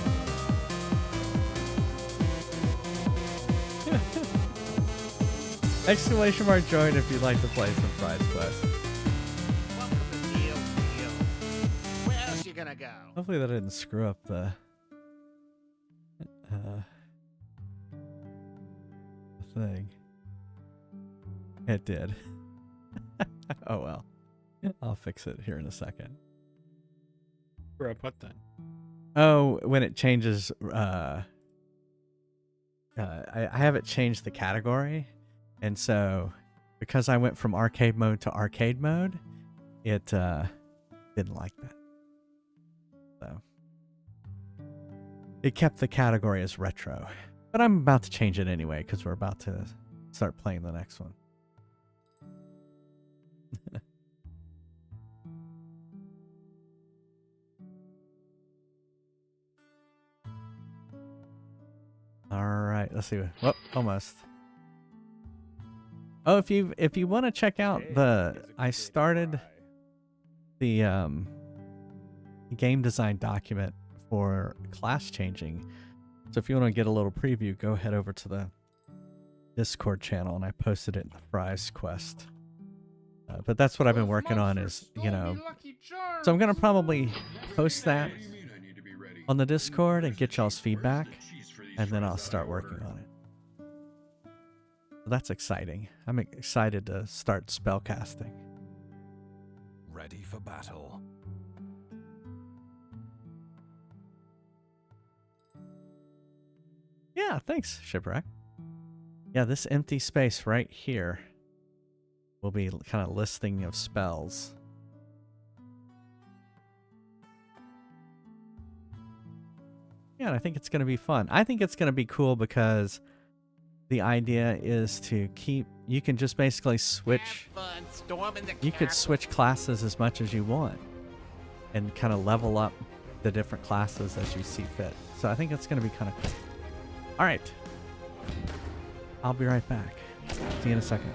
Exclamation mark join if you'd like to play some Fry's Quest. Welcome to Neil Field. Where else you gonna go? Hopefully that didn't screw up the thing. It did. Oh well. I'll fix it here in a second. For a what then? Oh, when it changes, I have it change the category, and so because I went from arcade mode to arcade mode, it didn't like that. So it kept the category as retro, but I'm about to change it anyway because we're about to start playing the next one. All right, let's see. Whoop, almost. Oh, if you want to check out I started the game design document for class changing. So if you want to get a little preview, go head over to the Discord channel, and I posted it in the Fries quest. But that's what I've been working on is, so I'm going to probably post that on the Discord and get y'all's feedback, and then I'll start working on it. So that's exciting. I'm excited to start spellcasting. Ready for battle. Yeah, thanks, Shipwreck. Yeah, this empty space right here will be kind of listing of spells. Yeah, and I think it's going to be fun. I think it's going to be cool because the idea is to keep, you can just basically switch, you could switch classes as much as you want and kind of level up the different classes as you see fit. So I think it's going to be kind of cool. All right. I'll be right back. See you in a second.